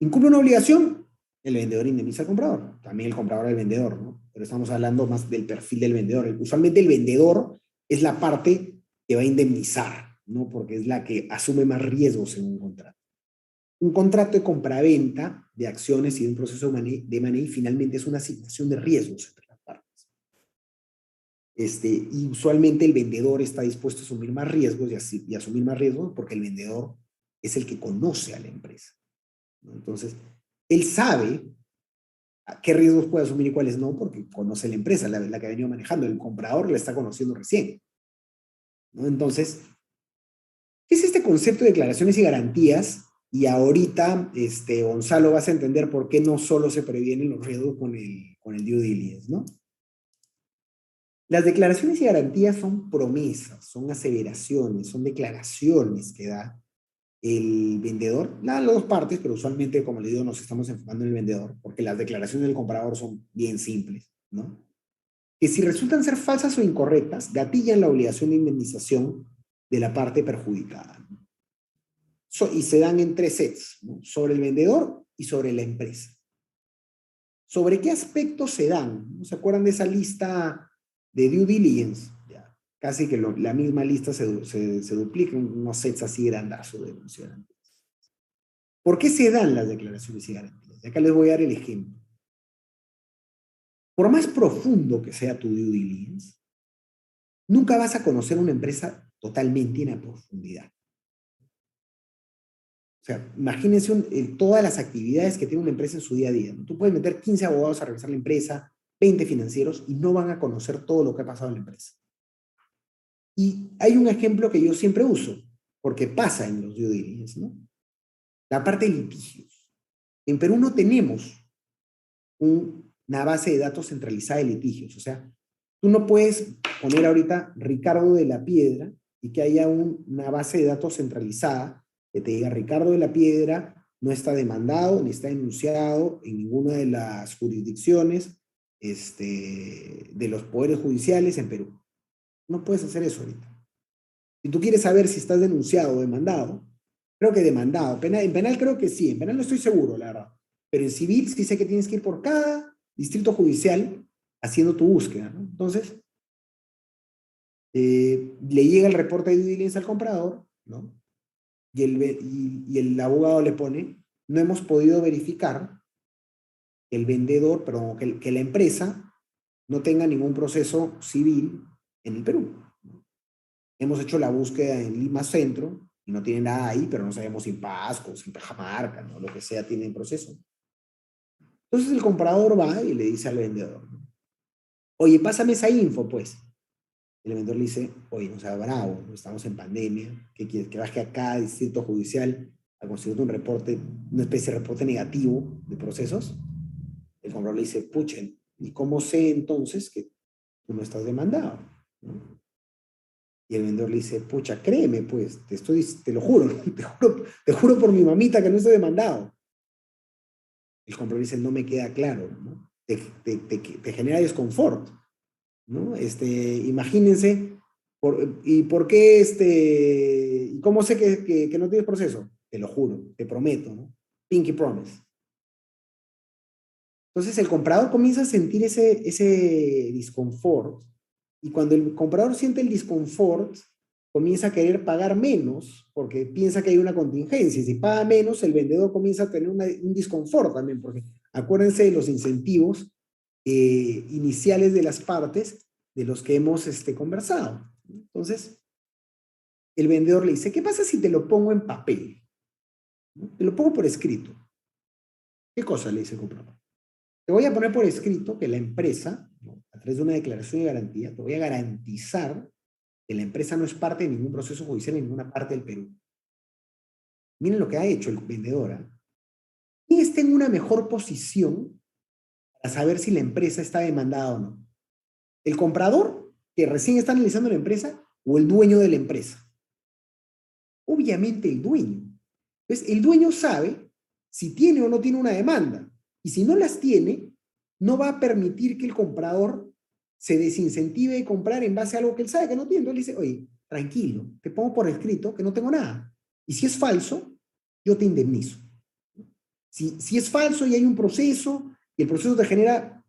Incumple una obligación, el vendedor indemniza al comprador, también el comprador al vendedor, ¿no? Pero estamos hablando más del perfil del vendedor. Usualmente el vendedor es la parte que va a indemnizar, ¿no? Porque es la que asume más riesgos en un contrato. Un contrato de compraventa de acciones y de un proceso de money finalmente es una asignación de riesgos entre las partes. Y usualmente el vendedor está dispuesto a asumir más riesgos y asumir más riesgos porque el vendedor es el que conoce a la empresa, ¿no? Entonces, él sabe qué riesgos puede asumir y cuáles no, porque conoce la empresa, la que ha venido manejando. El comprador la está conociendo recién, ¿no? Entonces, ¿qué es este concepto de declaraciones y garantías? Y ahorita, Gonzalo, vas a entender por qué no solo se previenen los riesgos con el due diligence, ¿no? Las declaraciones y garantías son promesas, son aseveraciones, son declaraciones que da el vendedor, las dos partes, pero usualmente, como le digo, nos estamos enfocando en el vendedor, porque las declaraciones del comprador son bien simples, ¿no? Que si resultan ser falsas o incorrectas, gatillan la obligación de indemnización de la parte perjudicada, ¿no? Y se dan en tres sets, ¿no? Sobre el vendedor y sobre la empresa. ¿Sobre qué aspectos se dan? ¿No se acuerdan de esa lista de due diligence? Ya, casi que la misma lista se duplica, unos sets así grandazos de garantías. ¿Por qué se dan las declaraciones y garantías? Y acá les voy a dar el ejemplo. Por más profundo que sea tu due diligence, nunca vas a conocer una empresa totalmente en la profundidad. O sea, imagínense todas las actividades que tiene una empresa en su día a día, ¿no? Tú puedes meter 15 abogados a revisar la empresa, 20 financieros, y no van a conocer todo lo que ha pasado en la empresa. Y hay un ejemplo que yo siempre uso, porque pasa en los due diligence, ¿no? La parte de litigios. En Perú no tenemos una base de datos centralizada de litigios. O sea, tú no puedes poner ahorita Ricardo de la Piedra y que haya una base de datos centralizada que te diga Ricardo de la Piedra no está demandado ni está denunciado en ninguna de las jurisdicciones de los poderes judiciales en Perú. No puedes hacer eso ahorita. Si tú quieres saber si estás denunciado o demandado, creo que demandado. En penal creo que sí, en penal no estoy seguro, la verdad. Pero en civil sí sé que tienes que ir por cada distrito judicial haciendo tu búsqueda, ¿no? Entonces, le llega el reporte de due diligence al comprador, ¿no? Y el abogado le pone, no hemos podido verificar que el vendedor, perdón, que la empresa no tenga ningún proceso civil en el Perú, ¿no? Hemos hecho la búsqueda en Lima Centro y no tiene nada ahí, pero no sabemos si en Pasco, si en Cajamarca, ¿no? Lo que sea tiene en proceso. Entonces el comprador va y le dice al vendedor, ¿no? Oye, pásame esa info, pues. El vendedor le dice, oye, no sea bravo, no estamos en pandemia, ¿qué quieres? Que baje a cada distrito judicial a conseguir un reporte, una especie de reporte negativo de procesos. El comprador le dice, puchen, ¿y cómo sé entonces que tú no estás demandado? ¿No? Y el vendedor le dice, pucha, créeme, pues, te lo juro, te juro por mi mamita que no estoy demandado. El comprador dice, no me queda claro, ¿no? Te genera desconfort, ¿no? Imagínense, ¿y por qué y cómo sé que no tienes proceso? Te lo juro, te prometo, ¿no? Pinky promise. Entonces el comprador comienza a sentir ese disconfort, y cuando el comprador siente el disconfort, comienza a querer pagar menos porque piensa que hay una contingencia. Y si paga menos, el vendedor comienza a tener un disconfort también, porque acuérdense de los incentivos iniciales de las partes de los que hemos conversado. Entonces, el vendedor le dice, ¿qué pasa si te lo pongo en papel? ¿No? Te lo pongo por escrito. ¿Qué cosa? Le dice el comprador. Te voy a poner por escrito que la empresa, ¿no? A través de una declaración de garantía, te voy a garantizar que la empresa no es parte de ningún proceso judicial en ninguna parte del Perú. Miren lo que ha hecho el vendedor, ¿eh? Y está en una mejor posición para saber si la empresa está demandada o no. ¿El comprador, que recién está analizando la empresa, o el dueño de la empresa? Obviamente el dueño. Entonces, el dueño sabe si tiene o no tiene una demanda. Y si no las tiene, no va a permitir que el comprador se desincentive de comprar en base a algo que él sabe que no tiene. Entonces le dice, oye, tranquilo, te pongo por escrito que no tengo nada. Y si es falso, yo te indemnizo. Si es falso y hay un proceso, y el proceso te genera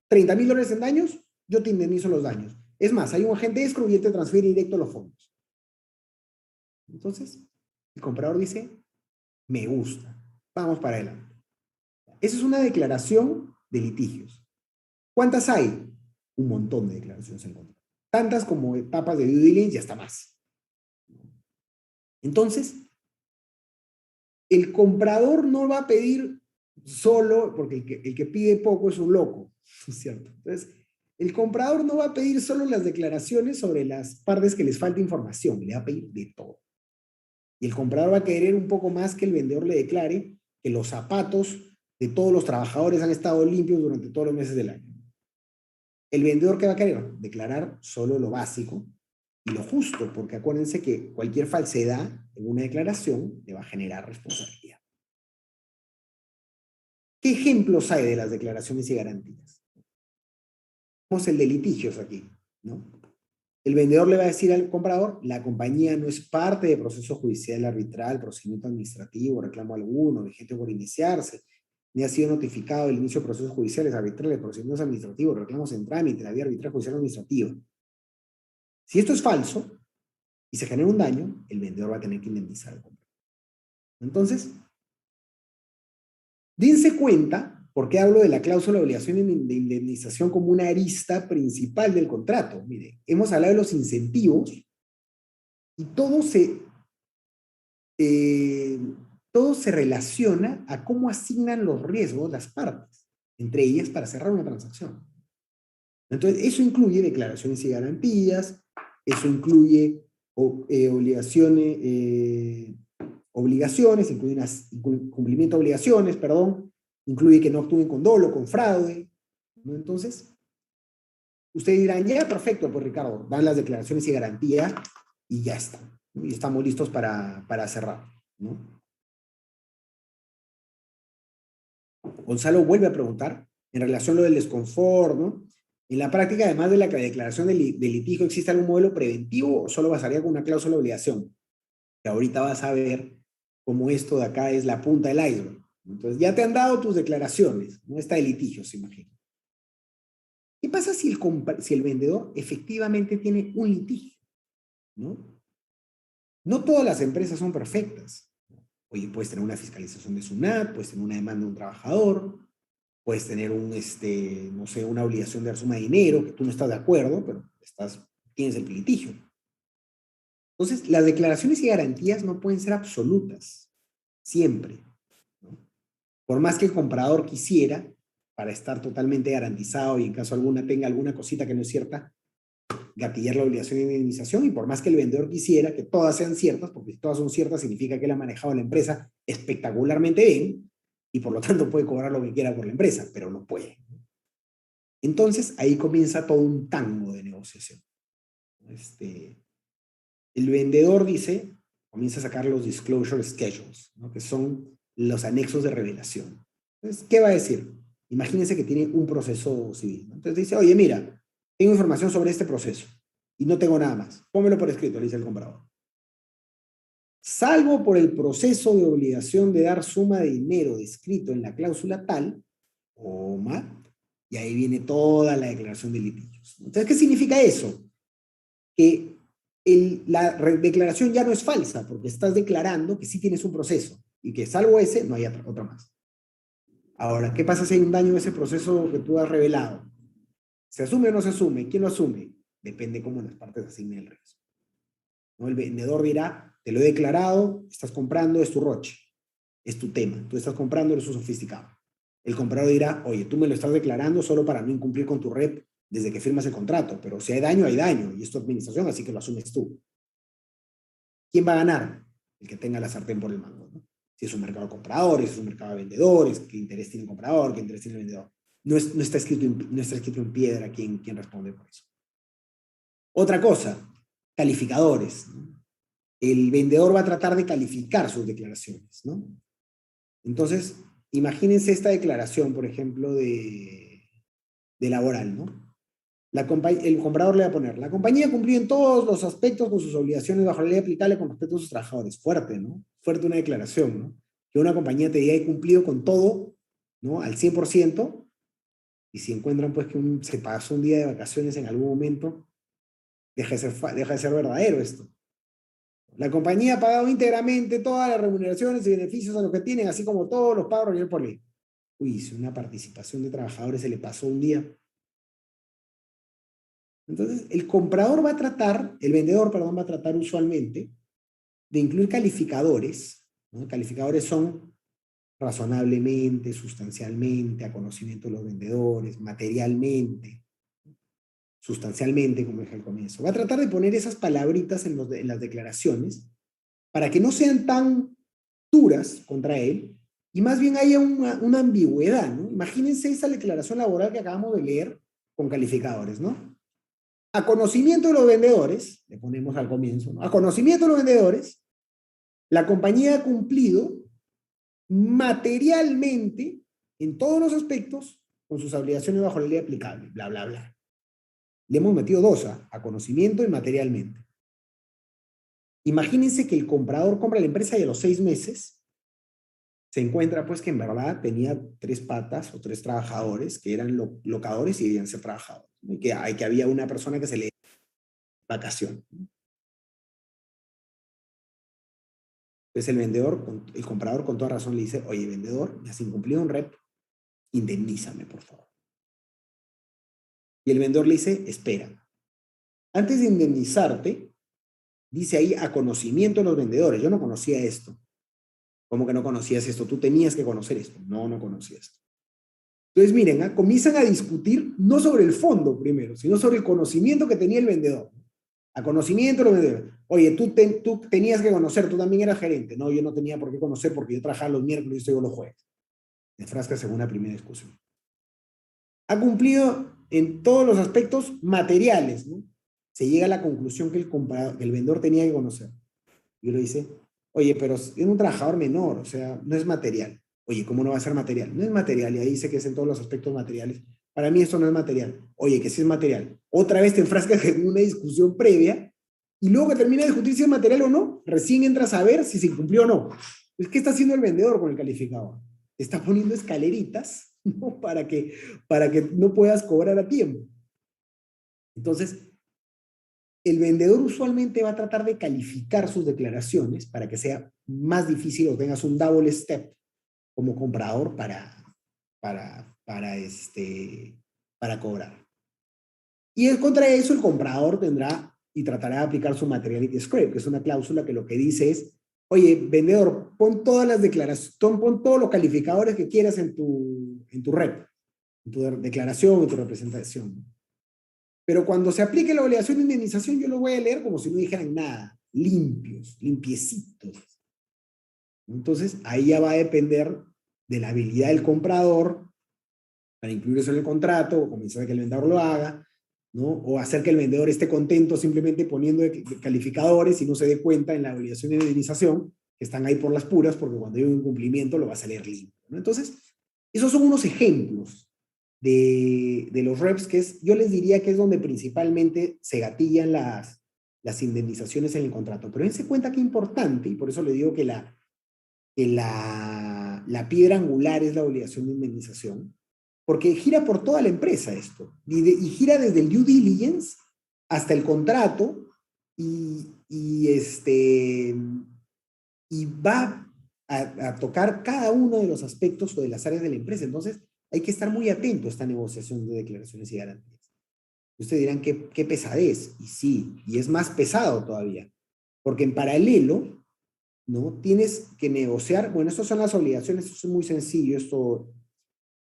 $30,000 en daños, yo te indemnizo los daños. Es más, hay un agente de escrow y él te transfiere directo los fondos. Entonces, el comprador dice, me gusta, vamos para adelante. Esa es una declaración de litigios. ¿Cuántas hay? Un montón de declaraciones en contra. Tantas como etapas de due diligence y hasta más. Entonces, el comprador no va a pedir solo, porque el que pide poco es un loco, ¿no es cierto? Entonces, el comprador no va a pedir solo las declaraciones sobre las partes que les falta información, le va a pedir de todo. Y el comprador va a querer un poco más que el vendedor le declare que los zapatos de todos los trabajadores han estado limpios durante todos los meses del año. El vendedor, ¿qué va a querer? Declarar solo lo básico y lo justo, porque acuérdense que cualquier falsedad en una declaración le va a generar responsabilidad. ¿Qué ejemplos hay de las declaraciones y garantías? Tenemos el de litigios aquí, ¿no? El vendedor le va a decir al comprador, la compañía no es parte del proceso judicial arbitral, procedimiento administrativo, reclamo alguno, vigente por iniciarse, ni ha sido notificado el inicio de procesos judiciales, arbitrales, procedimientos administrativos, reclamos en trámite, la vía arbitral judicial administrativa. Si esto es falso y se genera un daño, el vendedor va a tener que indemnizar al comprador. Entonces, dense cuenta por qué hablo de la cláusula de obligación de indemnización como una arista principal del contrato. Mire, hemos hablado de los incentivos y todo se relaciona a cómo asignan los riesgos las partes, entre ellas para cerrar una transacción. Entonces, eso incluye declaraciones y garantías, eso incluye obligaciones, incluye cumplimiento de obligaciones, perdón, incluye que no actúen con dolo, con fraude, ¿no? Entonces, ustedes dirán, ya, perfecto, pues Ricardo, dan las declaraciones y garantías y ya está, ¿no? Y estamos listos para cerrar, ¿no? Gonzalo vuelve a preguntar en relación a lo del desconfort, ¿no? En la práctica, además de la declaración de litigio, ¿existe algún modelo preventivo o solo basaría con una cláusula de obligación? Que ahorita vas a ver cómo esto de acá es la punta del iceberg. Entonces, ya te han dado tus declaraciones, no está de litigio, se imagina. ¿Qué pasa si el vendedor efectivamente tiene un litigio? ¿No? No todas las empresas son perfectas. Oye, puedes tener una fiscalización de SUNAT, puedes tener una demanda de un trabajador, puedes tener no sé, una obligación de dar suma de dinero, que tú no estás de acuerdo, pero tienes el litigio. Entonces, las declaraciones y garantías no pueden ser absolutas, siempre, ¿no? Por más que el comprador quisiera, para estar totalmente garantizado y en caso alguna tenga alguna cosita que no es cierta, gatillar la obligación de indemnización, y por más que el vendedor quisiera que todas sean ciertas, porque si todas son ciertas significa que él ha manejado la empresa espectacularmente bien y por lo tanto puede cobrar lo que quiera por la empresa, pero no puede. Entonces ahí comienza todo un tango de negociación. El vendedor comienza a sacar los disclosure schedules, ¿no? Que son los anexos de revelación. Entonces, ¿qué va a decir? Imagínense que tiene un proceso civil, ¿no? Entonces dice, oye, mira, tengo información sobre este proceso y no tengo nada más. Pónmelo por escrito, le dice el comprador. Salvo por el proceso de obligación de dar suma de dinero descrito en la cláusula tal, y ahí viene toda la declaración de litigios. Entonces, ¿qué significa eso? Que la declaración ya no es falsa, porque estás declarando que sí tienes un proceso y que salvo ese, no hay otra más. Ahora, ¿qué pasa si hay un daño en ese proceso que tú has revelado? ¿Se asume o no se asume? ¿Quién lo asume? Depende cómo las partes asignen el riesgo, ¿no? El vendedor dirá, te lo he declarado, estás comprando, es tu roche, es tu tema, tú estás comprando, eres un sofisticado. El comprador dirá, oye, tú me lo estás declarando solo para no incumplir con tu rep desde que firmas el contrato, pero si hay daño, y es tu administración, así que lo asumes tú. ¿Quién va a ganar? El que tenga la sartén por el mango, ¿no? Si es un mercado de compradores, si es un mercado de vendedores, qué interés tiene el comprador, qué interés tiene el vendedor. No está escrito en piedra quién responde por eso. Otra cosa, calificadores, ¿no? El vendedor va a tratar de calificar sus declaraciones, ¿no? Entonces, imagínense esta declaración, por ejemplo, de laboral, ¿no? el comprador le va a poner, la compañía cumplió en todos los aspectos con sus obligaciones bajo la ley aplicable con respecto a sus trabajadores. Fuerte, ¿no? Fuerte una declaración, ¿no? Que una compañía te diga he cumplido con todo, ¿no? Al 100%, y si encuentran pues que se pasó un día de vacaciones en algún momento, deja de ser verdadero esto. La compañía ha pagado íntegramente todas las remuneraciones y beneficios a los que tienen, así como todos los pagos realizados por ley. Uy, si una participación de trabajadores se le pasó un día. Entonces, el vendedor, perdón, va a tratar usualmente de incluir calificadores, ¿no? Calificadores son razonablemente, sustancialmente, a conocimiento de los vendedores, materialmente, sustancialmente, como dije al comienzo. Va a tratar de poner esas palabritas en las declaraciones para que no sean tan duras contra él y más bien haya una ambigüedad, ¿no? Imagínense esa declaración laboral que acabamos de leer con calificadores, ¿no? A conocimiento de los vendedores, le ponemos al comienzo, ¿no? A conocimiento de los vendedores, la compañía ha cumplido materialmente en todos los aspectos con sus obligaciones bajo la ley aplicable, bla, bla, bla. Le hemos metido dos, a conocimiento y materialmente. Imagínense que el comprador compra la empresa y a los 6 meses se encuentra pues que en verdad tenía 3 patas o 3 trabajadores que eran locadores y debían ser trabajadores, ¿no? Y que había una persona que se le vacación. Entonces el comprador con toda razón le dice, oye, vendedor, me has incumplido un rep, indemnízame, por favor. Y el vendedor le dice, espera, antes de indemnizarte, dice ahí a conocimiento de los vendedores, yo no conocía esto. ¿Cómo que no conocías esto? Tú tenías que conocer esto. No, no conocía esto. Entonces, miren, comienzan a discutir no sobre el fondo primero, sino sobre el conocimiento que tenía el vendedor. A conocimiento de los vendedores. Oye, tú tenías que conocer, tú también eras gerente. No, yo no tenía por qué conocer porque yo trabajaba los miércoles y estoy los jueves. Enfrasca según la primera discusión. Ha cumplido en todos los aspectos materiales, ¿no? Se llega a la conclusión que el vendedor tenía que conocer. Y lo dice, oye, pero es un trabajador menor, o sea, no es material. Oye, ¿cómo no va a ser material? No es material, y ahí dice que es en todos los aspectos materiales. Para mí esto no es material. Oye, que sí es material. Otra vez te enfrascas en una discusión previa, y luego que termina de discutir si es material o no, recién entras a ver si se cumplió o no. Pues, ¿qué está haciendo el vendedor con el calificador? Te está poniendo escaleritas, ¿no? Para que no puedas cobrar a tiempo. Entonces, el vendedor usualmente va a tratar de calificar sus declaraciones para que sea más difícil o tengas un double step como comprador para cobrar. Y contra eso el comprador tendrá y tratará de aplicar su materiality scrape, que es una cláusula que lo que dice es, oye, vendedor, pon todas las declaraciones, pon todos los calificadores que quieras en tu rep, en tu declaración, en tu representación. Pero cuando se aplique la obligación de indemnización, yo lo voy a leer como si no dijeran nada, limpios, limpiecitos. Entonces, ahí ya va a depender de la habilidad del comprador para incluir eso en el contrato, o comenzar a que el vendedor lo haga, ¿no? O hacer que el vendedor esté contento simplemente poniendo calificadores y no se dé cuenta en la obligación de indemnización, que están ahí por las puras, porque cuando hay un incumplimiento lo va a salir limpio, ¿no? Entonces, esos son unos ejemplos de los reps, yo les diría que es donde principalmente se gatillan las indemnizaciones en el contrato. Pero dense cuenta que importante, y por eso le digo que la piedra angular es la obligación de indemnización, porque gira por toda la empresa esto, y gira desde el due diligence hasta el contrato, y va a tocar cada uno de los aspectos o de las áreas de la empresa. Entonces, hay que estar muy atento a esta negociación de declaraciones y garantías. Ustedes dirán, qué pesadez. Y sí, y es más pesado todavía. Porque en paralelo, ¿no? Tienes que negociar, bueno, estas son las obligaciones, esto es muy sencillo, esto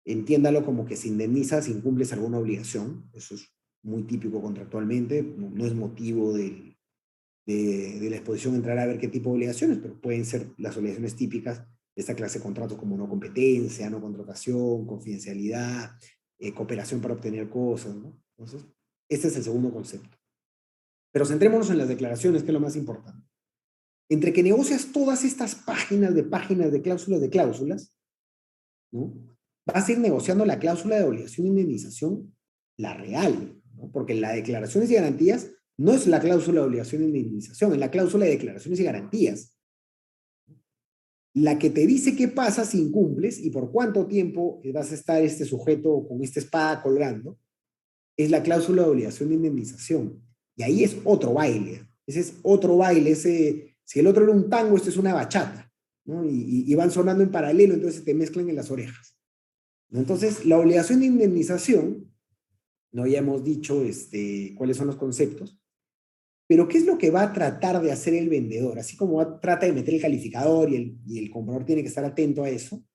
entiéndalo como que se indemniza si incumples alguna obligación, eso es muy típico contractualmente, no es motivo de la exposición entrar a ver qué tipo de obligaciones, pero pueden ser las obligaciones típicas de esta clase de contratos como no competencia, no contratación, confidencialidad, cooperación para obtener cosas, ¿no? Entonces, este es el segundo concepto. Pero centrémonos en las declaraciones, que es lo más importante. Entre que negocias todas estas páginas, de cláusulas, ¿no? Vas a ir negociando la cláusula de obligación de indemnización, la real, ¿no? Porque la declaraciones y garantías no es la cláusula de obligación de indemnización, es la cláusula de declaraciones y garantías. La que te dice qué pasa si incumples y por cuánto tiempo vas a estar este sujeto con esta espada colgando, es la cláusula de obligación de indemnización. Y ahí es otro baile. Ese es otro baile. Si el otro era un tango, esto es una bachata, ¿no? Y van sonando en paralelo, entonces te mezclan en las orejas, ¿no? Entonces, la obligación de indemnización, no ya hemos dicho cuáles son los conceptos, pero ¿qué es lo que va a tratar de hacer el vendedor? Así como trata de meter el calificador y el comprador tiene que estar atento a eso,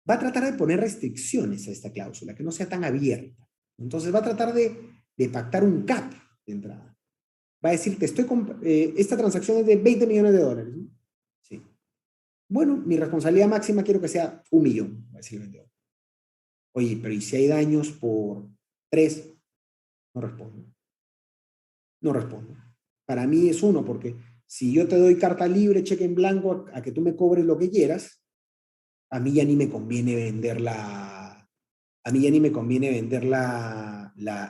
va a tratar de poner restricciones a esta cláusula, que no sea tan abierta. Entonces va a tratar de pactar un cap de entrada. Va a decir, esta transacción es de 20 millones de dólares, ¿no? Sí. Bueno, mi responsabilidad máxima quiero que sea 1 millón, va a decir el vendedor. Oye, pero ¿y si hay daños por 3? No respondo. No respondo. Para mí es 1, porque si yo te doy carta libre, cheque en blanco, a que tú me cobres lo que quieras, a mí ya ni me conviene vender la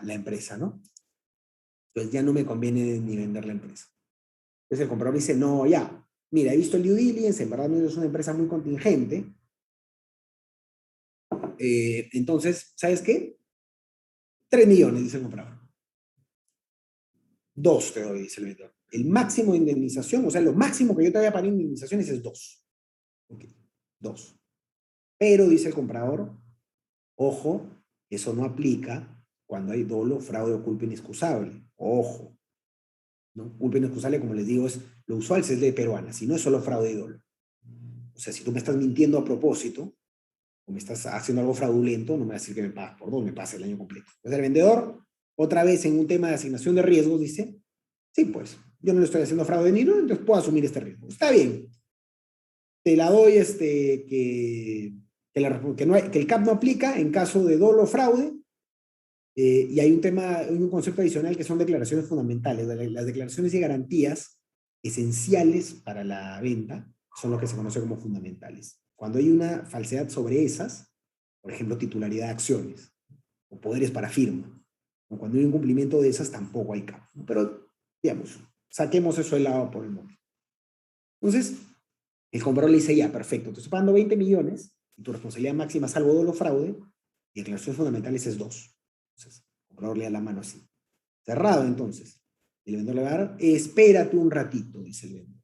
empresa, ¿no? Entonces ya no me conviene ni vender la empresa. Entonces el comprador dice, no, ya, mira, he visto el due diligence, en verdad no es una empresa muy contingente. Entonces, ¿sabes qué? 3 millones, dice el comprador. 2 te doy, dice el vendedor. El máximo de indemnización, o sea, lo máximo que yo te voy a pagar en indemnizaciones es 2. Ok, 2. Pero, dice el comprador, ojo, eso no aplica cuando hay dolo, fraude o culpa inexcusable. Ojo, ¿no? Culpa inexcusable, como les digo, es lo usual, es ley peruana, si no es solo fraude y dolo. O sea, si tú me estás mintiendo a propósito, o me estás haciendo algo fraudulento, no me vas a decir que me pagas por 2, me pagas el año completo. Entonces el vendedor, otra vez en un tema de asignación de riesgos, dice, sí, pues, yo no le estoy haciendo fraude ni no, entonces puedo asumir este riesgo. Está bien. Te la doy que el CAP no aplica en caso de dolo o fraude, y hay un concepto adicional que son declaraciones fundamentales. Las declaraciones y garantías esenciales para la venta son lo que se conoce como fundamentales. Cuando hay una falsedad sobre esas, por ejemplo, titularidad de acciones o poderes para firma, o cuando hay un cumplimiento de esas, tampoco hay CAP, ¿no? Pero, digamos, saquemos eso de lado por el momento. Entonces, el comprador le dice, ya, perfecto, te estoy pagando 20 millones y tu responsabilidad máxima salvo dolo o fraude, y declaraciones fundamentales es 2. Entonces, el comprador le da la mano así. Cerrado, entonces. El vendedor le va a dar, espérate un ratito, dice el vendedor.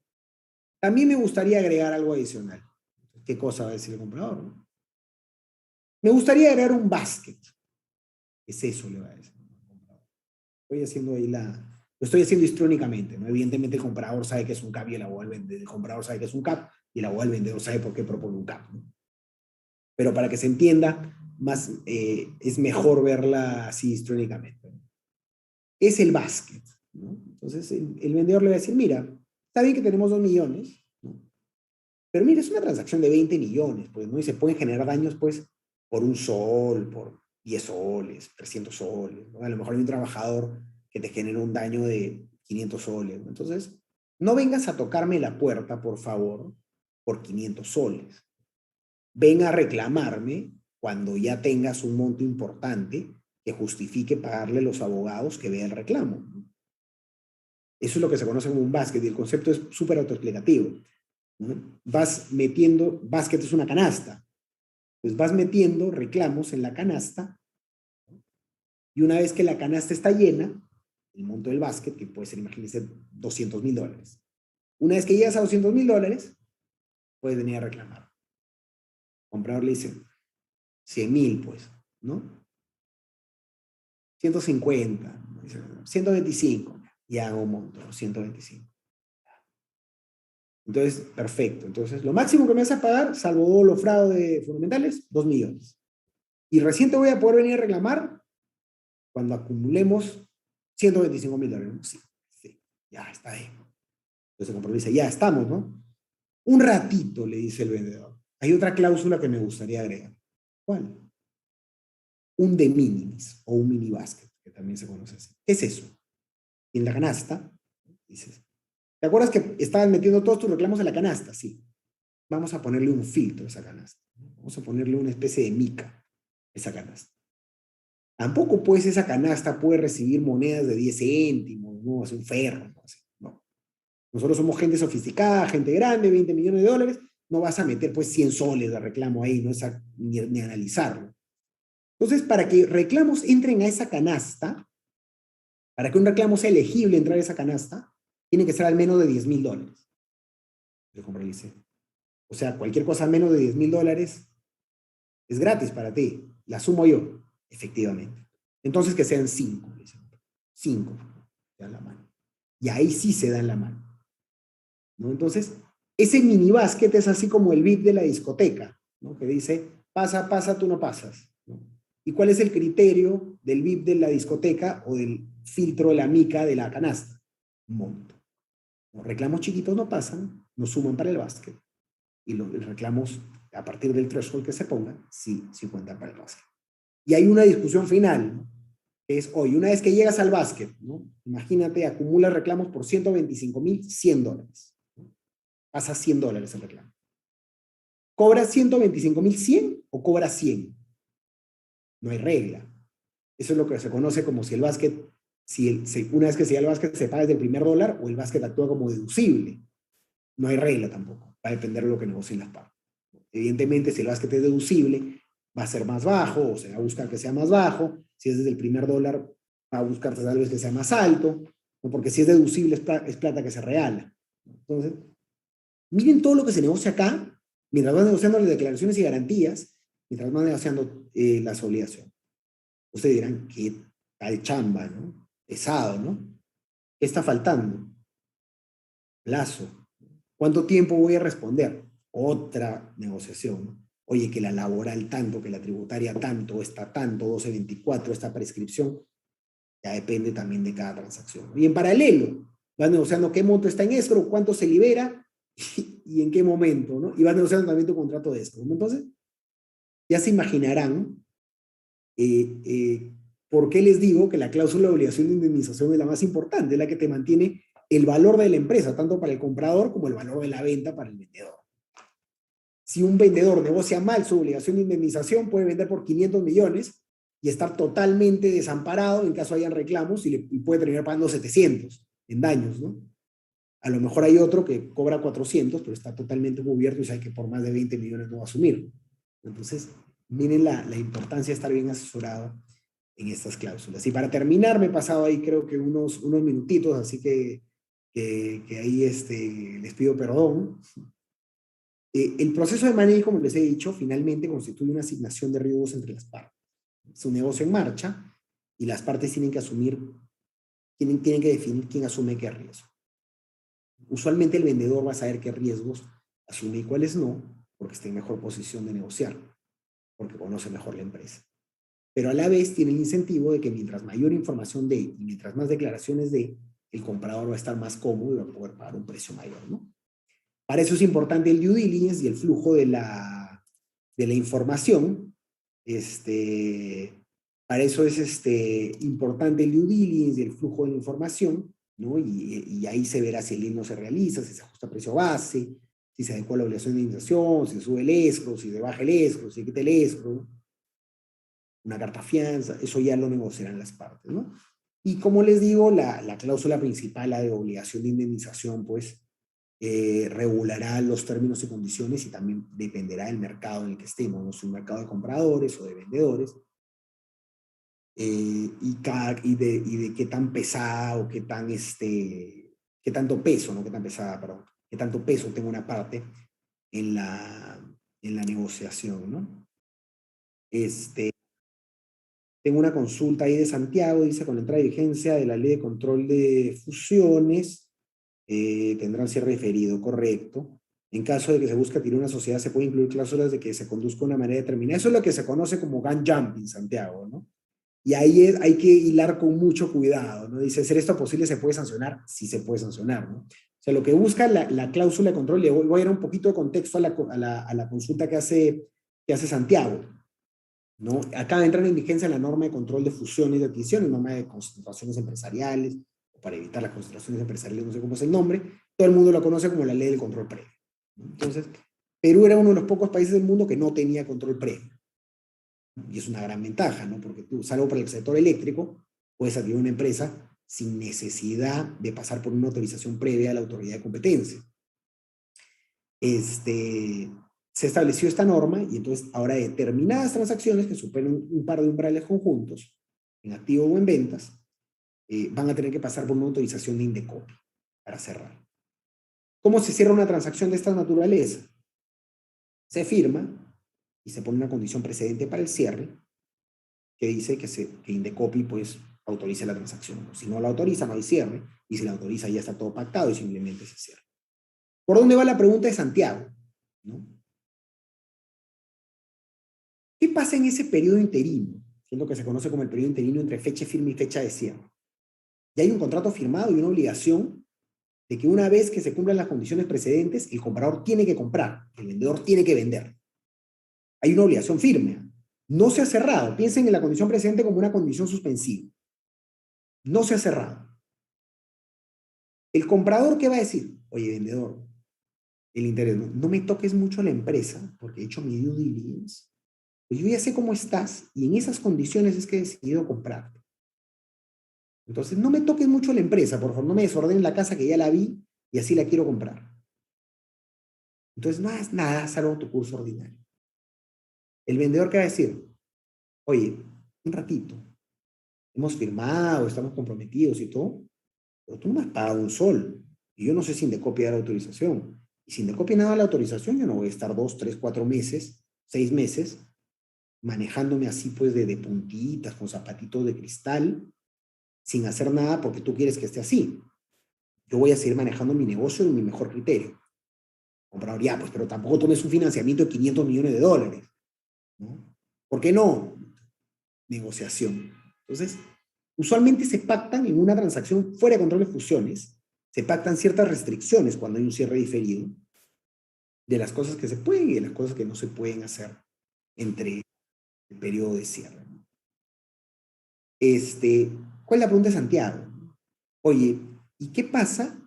También me gustaría agregar algo adicional. ¿Qué cosa va a decir el comprador? ¿No? Me gustaría agregar un basket. ¿Qué es eso? Le va a decir. Estoy haciendo ahí lo estoy haciendo histrónicamente, ¿no? Evidentemente el comprador sabe que es un CAP y el abogado del vendedor. El comprador sabe que es un CAP y el abogado del vendedor sabe por qué propone un CAP, ¿no? Pero para que se entienda, más, es mejor verla así histrónicamente. Es el basket, ¿no? Entonces el vendedor le va a decir, mira, está bien que tenemos 2 millones, ¿no? Pero mira, es una transacción de 20 millones, pues, ¿no? Y se pueden generar daños, pues, por 1 sol, por 10 soles, 300 soles, ¿no? A lo mejor hay un trabajador que te genera un daño de 500 soles, ¿no? Entonces, no vengas a tocarme la puerta, por favor, por 500 soles. Ven a reclamarme cuando ya tengas un monto importante que justifique pagarle a los abogados que vea el reclamo. Eso es lo que se conoce como un basket y el concepto es súper autoexplicativo, ¿no? Vas metiendo, basket es una canasta, pues vas metiendo reclamos en la canasta y una vez que la canasta está llena, el monto del basket, que puede ser, imagínense, $200,000. Una vez que llegas a $200,000, puedes venir a reclamar. El comprador le dice, 100,000, pues, ¿no? 150, 125, ya hago un monto, 125. Entonces, perfecto. Entonces, lo máximo que me vas a pagar, salvo los fraudes fundamentales, 2 millones. Y recién te voy a poder venir a reclamar cuando acumulemos $125,000. Sí, sí, ya está bien. Entonces el comprador dice, ya estamos, ¿no? Un ratito, le dice el vendedor. Hay otra cláusula que me gustaría agregar. ¿Cuál? Un de minimis o un mini basket, que también se conoce así. ¿Qué es eso? En la canasta, dices, ¿te acuerdas que estabas metiendo todos tus reclamos en la canasta? Sí. Vamos a ponerle un filtro a esa canasta. Vamos a ponerle una especie de mica a esa canasta. Tampoco pues esa canasta puede recibir monedas de 10 céntimos, ¿no? Es un ferro, ¿no? Así, no. Nosotros somos gente sofisticada, gente grande, 20 millones de dólares, no vas a meter pues 100 soles de reclamo ahí, no es ni analizarlo. Entonces, para que reclamos entren a esa canasta, para que un reclamo sea elegible entrar a esa canasta, tiene que ser al menos de $10,000. O sea, cualquier cosa menos de $10,000 es gratis para ti. La sumo yo, efectivamente. Entonces que sean 5. 5 se dan la mano. Y ahí sí se dan la mano, ¿no? Entonces, ese mini básquet es así como el VIP de la discoteca, ¿no? Que dice, pasa, pasa, tú no pasas, ¿no? ¿Y cuál es el criterio del VIP de la discoteca o del filtro de la mica de la canasta? Monto. Los reclamos chiquitos no pasan, no suman para el básquet. Y los reclamos a partir del threshold que se ponga, sí cuentan para el básquet. Y hay una discusión final, ¿no? Que es, hoy, una vez que llegas al básquet, ¿no? Imagínate, acumulas reclamos por $125,100, ¿no? Pasa $100 el reclamo. ¿Cobras 125,100 o cobras 100? No hay regla. Eso es lo que se conoce como si el básquet, una vez que se llega al básquet, se paga desde el primer dólar o el básquet actúa como deducible. No hay regla tampoco. Va a depender de lo que negocien las partes. Evidentemente, si el básquet es deducible, va a ser más bajo, o se va a buscar que sea más bajo. Si es desde el primer dólar, va a buscar tal vez que sea más alto, ¿no? Porque si es deducible, es plata que se regala. Entonces, miren todo lo que se negocia acá, mientras van negociando las declaraciones y garantías, mientras van negociando las obligaciones. Ustedes dirán, qué tal chamba, ¿no? Pesado, ¿no? ¿Qué está faltando? Plazo. ¿Cuánto tiempo voy a responder? Otra negociación, ¿no? Oye, que la laboral tanto, que la tributaria tanto, está tanto, 1224, esta prescripción, ya depende también de cada transacción. Y en paralelo, vas negociando qué monto está en escrow, cuánto se libera y en qué momento, ¿no? Y vas negociando también tu contrato de escrow, ¿no? Entonces, ya se imaginarán por qué les digo que la cláusula de obligación de indemnización es la más importante, es la que te mantiene el valor de la empresa, tanto para el comprador como el valor de la venta para el vendedor. Si un vendedor negocia mal su obligación de indemnización, puede vender por 500 millones y estar totalmente desamparado en caso hayan reclamos y puede terminar pagando 700 en daños, ¿no? A lo mejor hay otro que cobra 400, pero está totalmente cubierto y sabe que por más de 20 millones no va a asumir. Entonces, miren la importancia de estar bien asesorado en estas cláusulas. Y para terminar, me he pasado ahí creo que unos minutitos, así que ahí les pido perdón. El proceso de money, como les he dicho, finalmente constituye una asignación de riesgos entre las partes. Es un negocio en marcha y las partes tienen que tienen que definir quién asume qué riesgo. Usualmente el vendedor va a saber qué riesgos asume y cuáles no, porque está en mejor posición de negociar, porque conoce mejor la empresa. Pero a la vez tiene el incentivo de que mientras mayor información dé y mientras más declaraciones dé, el comprador va a estar más cómodo y va a poder pagar un precio mayor, ¿no? Para eso es importante el due diligence y el flujo de la información. Para eso es importante el due diligence y el flujo de la información, ¿no? Y ahí se verá si el IN no se realiza, si se ajusta a precio base, si se adecua la obligación de indemnización, si se sube el escrow, si se baja el escrow, si se quita el escrow, una carta fianza, eso ya lo negociarán las partes, ¿no? Y como les digo, la cláusula principal, la de obligación de indemnización, pues, regulará los términos y condiciones y también dependerá del mercado en el que estemos, ¿no? Si un mercado de compradores o de vendedores, y de qué tan pesada o qué tanto peso, no qué tan pesada, perdón, qué tanto peso tenga una parte en la negociación, ¿no? Tengo una consulta ahí de Santiago, dice, con la entrada de vigencia de la ley de control de fusiones, tendrán cierre diferido, correcto. En caso de que se busque adquirir una sociedad, se puede incluir cláusulas de que se conduzca de una manera determinada. Eso es lo que se conoce como gun jumping, Santiago, ¿no? Y ahí hay que hilar con mucho cuidado, ¿no? Dice, ¿ser esto posible se puede sancionar? Sí se puede sancionar, ¿no? O sea, lo que busca la cláusula de control, le voy a dar un poquito de contexto a la consulta que hace Santiago, ¿no? Acá entra en vigencia la norma de control de fusiones y de adquisiciones, norma de concentraciones empresariales, o para evitar las concentraciones empresariales, no sé cómo es el nombre, todo el mundo lo conoce como la ley del control previo, ¿no? Entonces, Perú era uno de los pocos países del mundo que no tenía control previo. Y es una gran ventaja, ¿no? Porque tú, salvo para el sector eléctrico, puedes adquirir una empresa sin necesidad de pasar por una autorización previa a la autoridad de competencia. Se estableció esta norma y entonces ahora determinadas transacciones que superen un par de umbrales conjuntos, en activo o en ventas, van a tener que pasar por una autorización de Indecopi para cerrar. ¿Cómo se cierra una transacción de esta naturaleza? Se firma y se pone una condición precedente para el cierre que dice que Indecopi pues autorice la transacción. Si no la autoriza, no hay cierre, y si la autoriza ya está todo pactado y simplemente se cierra. ¿Por dónde va la pregunta de Santiago? ¿No? ¿Qué pasa en ese periodo interino? Que es lo que se conoce como el periodo interino entre fecha firme y fecha de cierre. Ya hay un contrato firmado y una obligación de que una vez que se cumplan las condiciones precedentes, el comprador tiene que comprar, el vendedor tiene que vender. Hay una obligación firme. No se ha cerrado. Piensen en la condición precedente como una condición suspensiva. No se ha cerrado. El comprador, ¿qué va a decir? Oye, vendedor, el interés, no me toques mucho la empresa, porque he hecho mi due diligence. Pues yo ya sé cómo estás y en esas condiciones es que he decidido comprarte. Entonces, no me toques mucho la empresa, por favor, no me desordenen la casa que ya la vi y así la quiero comprar. Entonces, no hagas nada salvo tu curso ordinario. El vendedor, ¿qué va a decir? Oye, un ratito, hemos firmado, estamos comprometidos y todo, pero tú no me has pagado un sol. Y yo no sé si Indecopi da la autorización. Y si Indecopi no da la autorización, yo no voy a estar 2, 3, 4 meses, 6 meses, manejándome así pues de puntitas, con zapatitos de cristal, sin hacer nada porque tú quieres que esté así. Yo voy a seguir manejando mi negocio en mi mejor criterio. Comprador, ya, pues, pero tampoco tomes un financiamiento de $500 millones, ¿no? ¿Por qué no? Negociación. Entonces, usualmente se pactan en una transacción fuera de control de fusiones, se pactan ciertas restricciones cuando hay un cierre diferido de las cosas que se pueden y de las cosas que no se pueden hacer entre el periodo de cierre. ¿Cuál es la pregunta de Santiago? Oye, ¿y qué pasa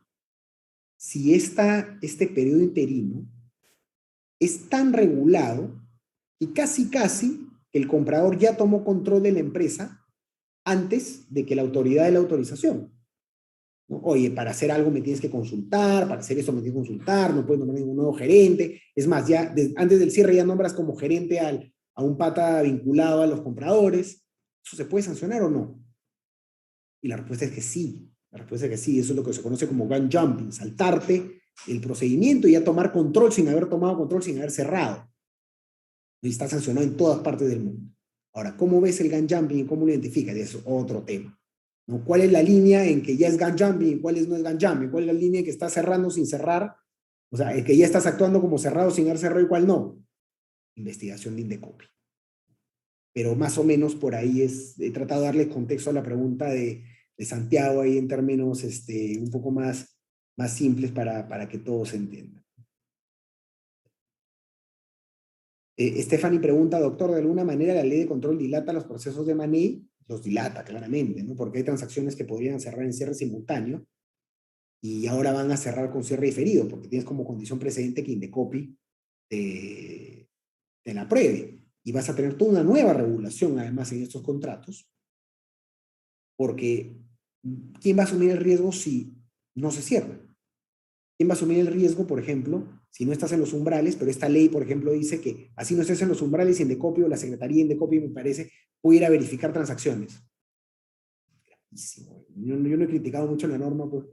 si este periodo interino es tan regulado y casi el comprador ya tomó control de la empresa antes de que la autoridad dé la autorización? ¿No? Oye, para hacer algo me tienes que consultar, para hacer esto me tienes que consultar, no puedes nombrar ningún nuevo gerente. Es más, ya antes del cierre ya nombras como gerente a un pata vinculado a los compradores. ¿Eso se puede sancionar o no? Y la respuesta es que sí. La respuesta es que sí. Eso es lo que se conoce como gun jumping, saltarte el procedimiento y ya tomar control sin haber tomado control, sin haber cerrado. Y está sancionado en todas partes del mundo. Ahora, ¿cómo ves el gun jumping y cómo lo identificas? Eso es otro tema, ¿no? ¿Cuál es la línea en que ya es gun jumping y cuál no es gun jumping? ¿Cuál es la línea en que estás cerrando sin cerrar? O sea, el que ya estás actuando como cerrado sin haber cerrado y cuál no. Investigación de Indecopi. Pero más o menos por ahí he tratado de darle contexto a la pregunta de Santiago ahí en términos un poco más simples para que todos entiendan. Stephanie pregunta, doctor, ¿de alguna manera la ley de control dilata los procesos de money? Los dilata, claramente, ¿no? Porque hay transacciones que podrían cerrar en cierre simultáneo y ahora van a cerrar con cierre diferido, porque tienes como condición precedente que Indecopi te la apruebe. Y vas a tener toda una nueva regulación, además, en estos contratos, porque ¿quién va a asumir el riesgo si no se cierra? ¿Quién va a asumir el riesgo, por ejemplo, si no estás en los umbrales? Pero esta ley, por ejemplo, dice que así no estés en los umbrales y Indecopi o la Secretaría de Indecopi, me parece, puede ir a verificar transacciones. Yo no he criticado mucho la norma pues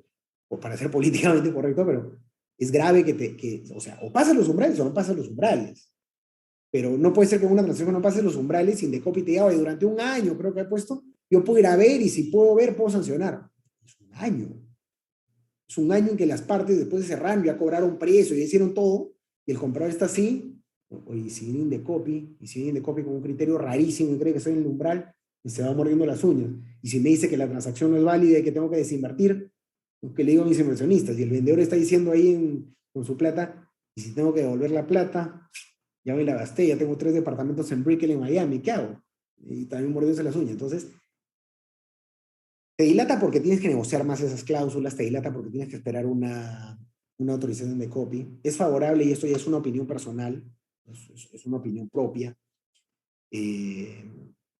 para ser políticamente correcto, pero es grave o sea, o pasas los umbrales o no pasas los umbrales. Pero no puede ser que una transacción no pase los umbrales y Indecopi te diga, oye, durante un año creo que he puesto, yo puedo ir a ver y si puedo ver, puedo sancionar. Es un año. Es un año en que las partes después de cerrar ya cobraron precio, ya hicieron todo, y el comprador está así, y si viene Indecopi con un criterio rarísimo y cree que soy en el umbral, y se va mordiendo las uñas. Y si me dice que la transacción no es válida y que tengo que desinvertir, ¿qué le digo a mis inversionistas? Y el vendedor está diciendo ahí con su plata, y si tengo que devolver la plata, ya me la gasté, ya tengo 3 departamentos en Brickell, en Miami, ¿qué hago? Y también mordiéndose las uñas. Entonces, te dilata porque tienes que negociar más esas cláusulas, te dilata porque tienes que esperar una autorización de copy. Es favorable, y esto ya es una opinión personal, es una opinión propia, Eh,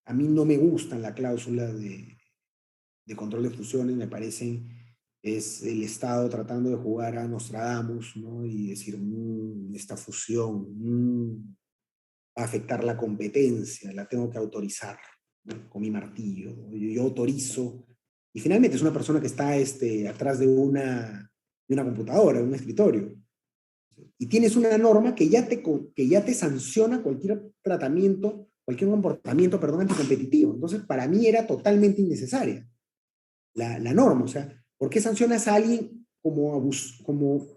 a mí no me gustan las cláusulas de control de fusiones, me parecen es el Estado tratando de jugar a Nostradamus, ¿no? Y decir, esta fusión va a afectar la competencia, la tengo que autorizar, ¿no? Con mi martillo, ¿no? Yo autorizo, y finalmente es una persona que está atrás de una computadora, de un escritorio, y tienes una norma que ya te sanciona cualquier tratamiento, cualquier comportamiento, perdón, anticompetitivo. Entonces, para mí era totalmente innecesaria la norma. O sea, ¿por qué sancionas a alguien como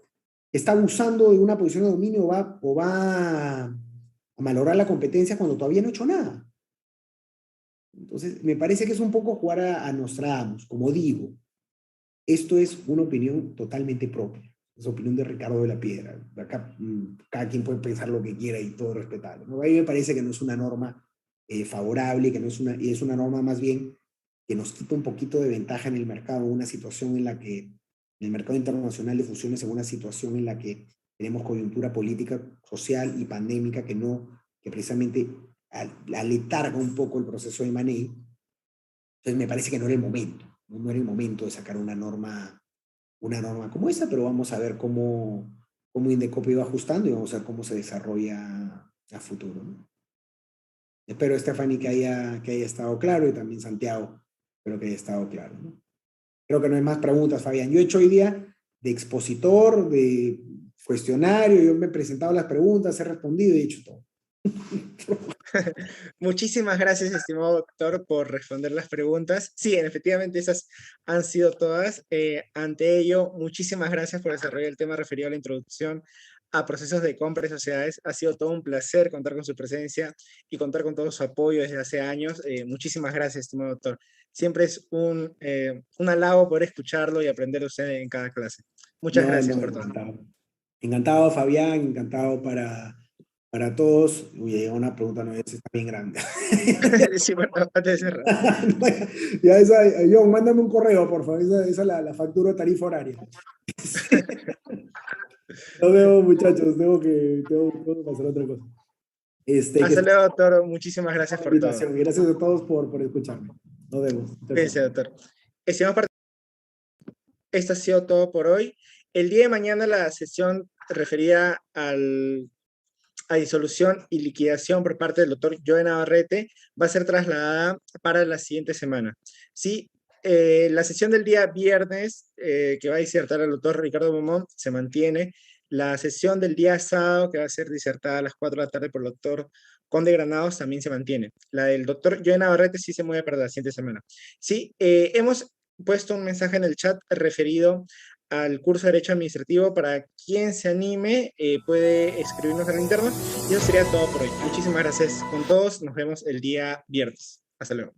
está abusando de una posición de dominio o va a malograr la competencia cuando todavía no ha hecho nada? Entonces, me parece que es un poco jugar a Nostradamus. Como digo, esto es una opinión totalmente propia. Es opinión de Ricardo de la Piedra. Acá cada quien puede pensar lo que quiera y todo respetable, ¿no? A mí me parece que no es una norma favorable, que no es y es una norma más bien que nos quita un poquito de ventaja en el mercado, en una situación en la que, en el mercado internacional de fusiones, en una situación en la que tenemos coyuntura política, social y pandémica que precisamente aletarga un poco el proceso de M&A. Entonces me parece que no era el momento, no era el momento de sacar una norma como esa, pero vamos a ver cómo Indecopi va ajustando y vamos a ver cómo se desarrolla a futuro, ¿no? Espero, Stephanie, que haya estado claro, y también Santiago, espero que haya estado claro, ¿no? Creo que no hay más preguntas, Fabián. Yo he hecho hoy día de expositor, de cuestionario, yo me he presentado las preguntas, he respondido y he hecho todo. Muchísimas gracias, estimado doctor, por responder las preguntas. Sí, efectivamente, esas han sido todas. Ante ello, muchísimas gracias por desarrollar el tema referido a la introducción a procesos de compra de sociedades. Ha sido todo un placer contar con su presencia y contar con todo su apoyo desde hace años. Muchísimas gracias, estimado doctor. Siempre es un halago poder escucharlo y aprender de usted en cada clase. Muchas No, gracias no, por todo. encantado. Encantado, Fabián, encantado para todos. Uy, una pregunta no es, está bien grande. Sí, bueno, antes de cerrar. Ya esa, John, mándame un correo, por favor, esa la factura de tarifa horaria. Nos vemos, muchachos, tengo que pasar a otra cosa. Que Hasta luego, doctor. Muchísimas por gracias la por todo. invitación. Gracias a todos por escucharme. Nos vemos. Chao, Cuídense, chao. doctor. Estimados esto ha sido todo por hoy. El día de mañana la sesión referida a disolución y liquidación por parte del doctor Joe Navarrete va a ser trasladada para la siguiente semana. Sí, la sesión del día viernes, que va a disertar el doctor Ricardo Beaumont, se mantiene. La sesión del día sábado, que va a ser disertada a las 4 de la tarde por el doctor Conde Granados, también se mantiene. La del doctor Joe Navarrete sí se mueve para la siguiente semana. Sí, hemos puesto un mensaje en el chat referido al curso de Derecho Administrativo. Para quien se anime, puede escribirnos al interno. Y eso sería todo por hoy. Muchísimas gracias con todos. Nos vemos el día viernes. Hasta luego.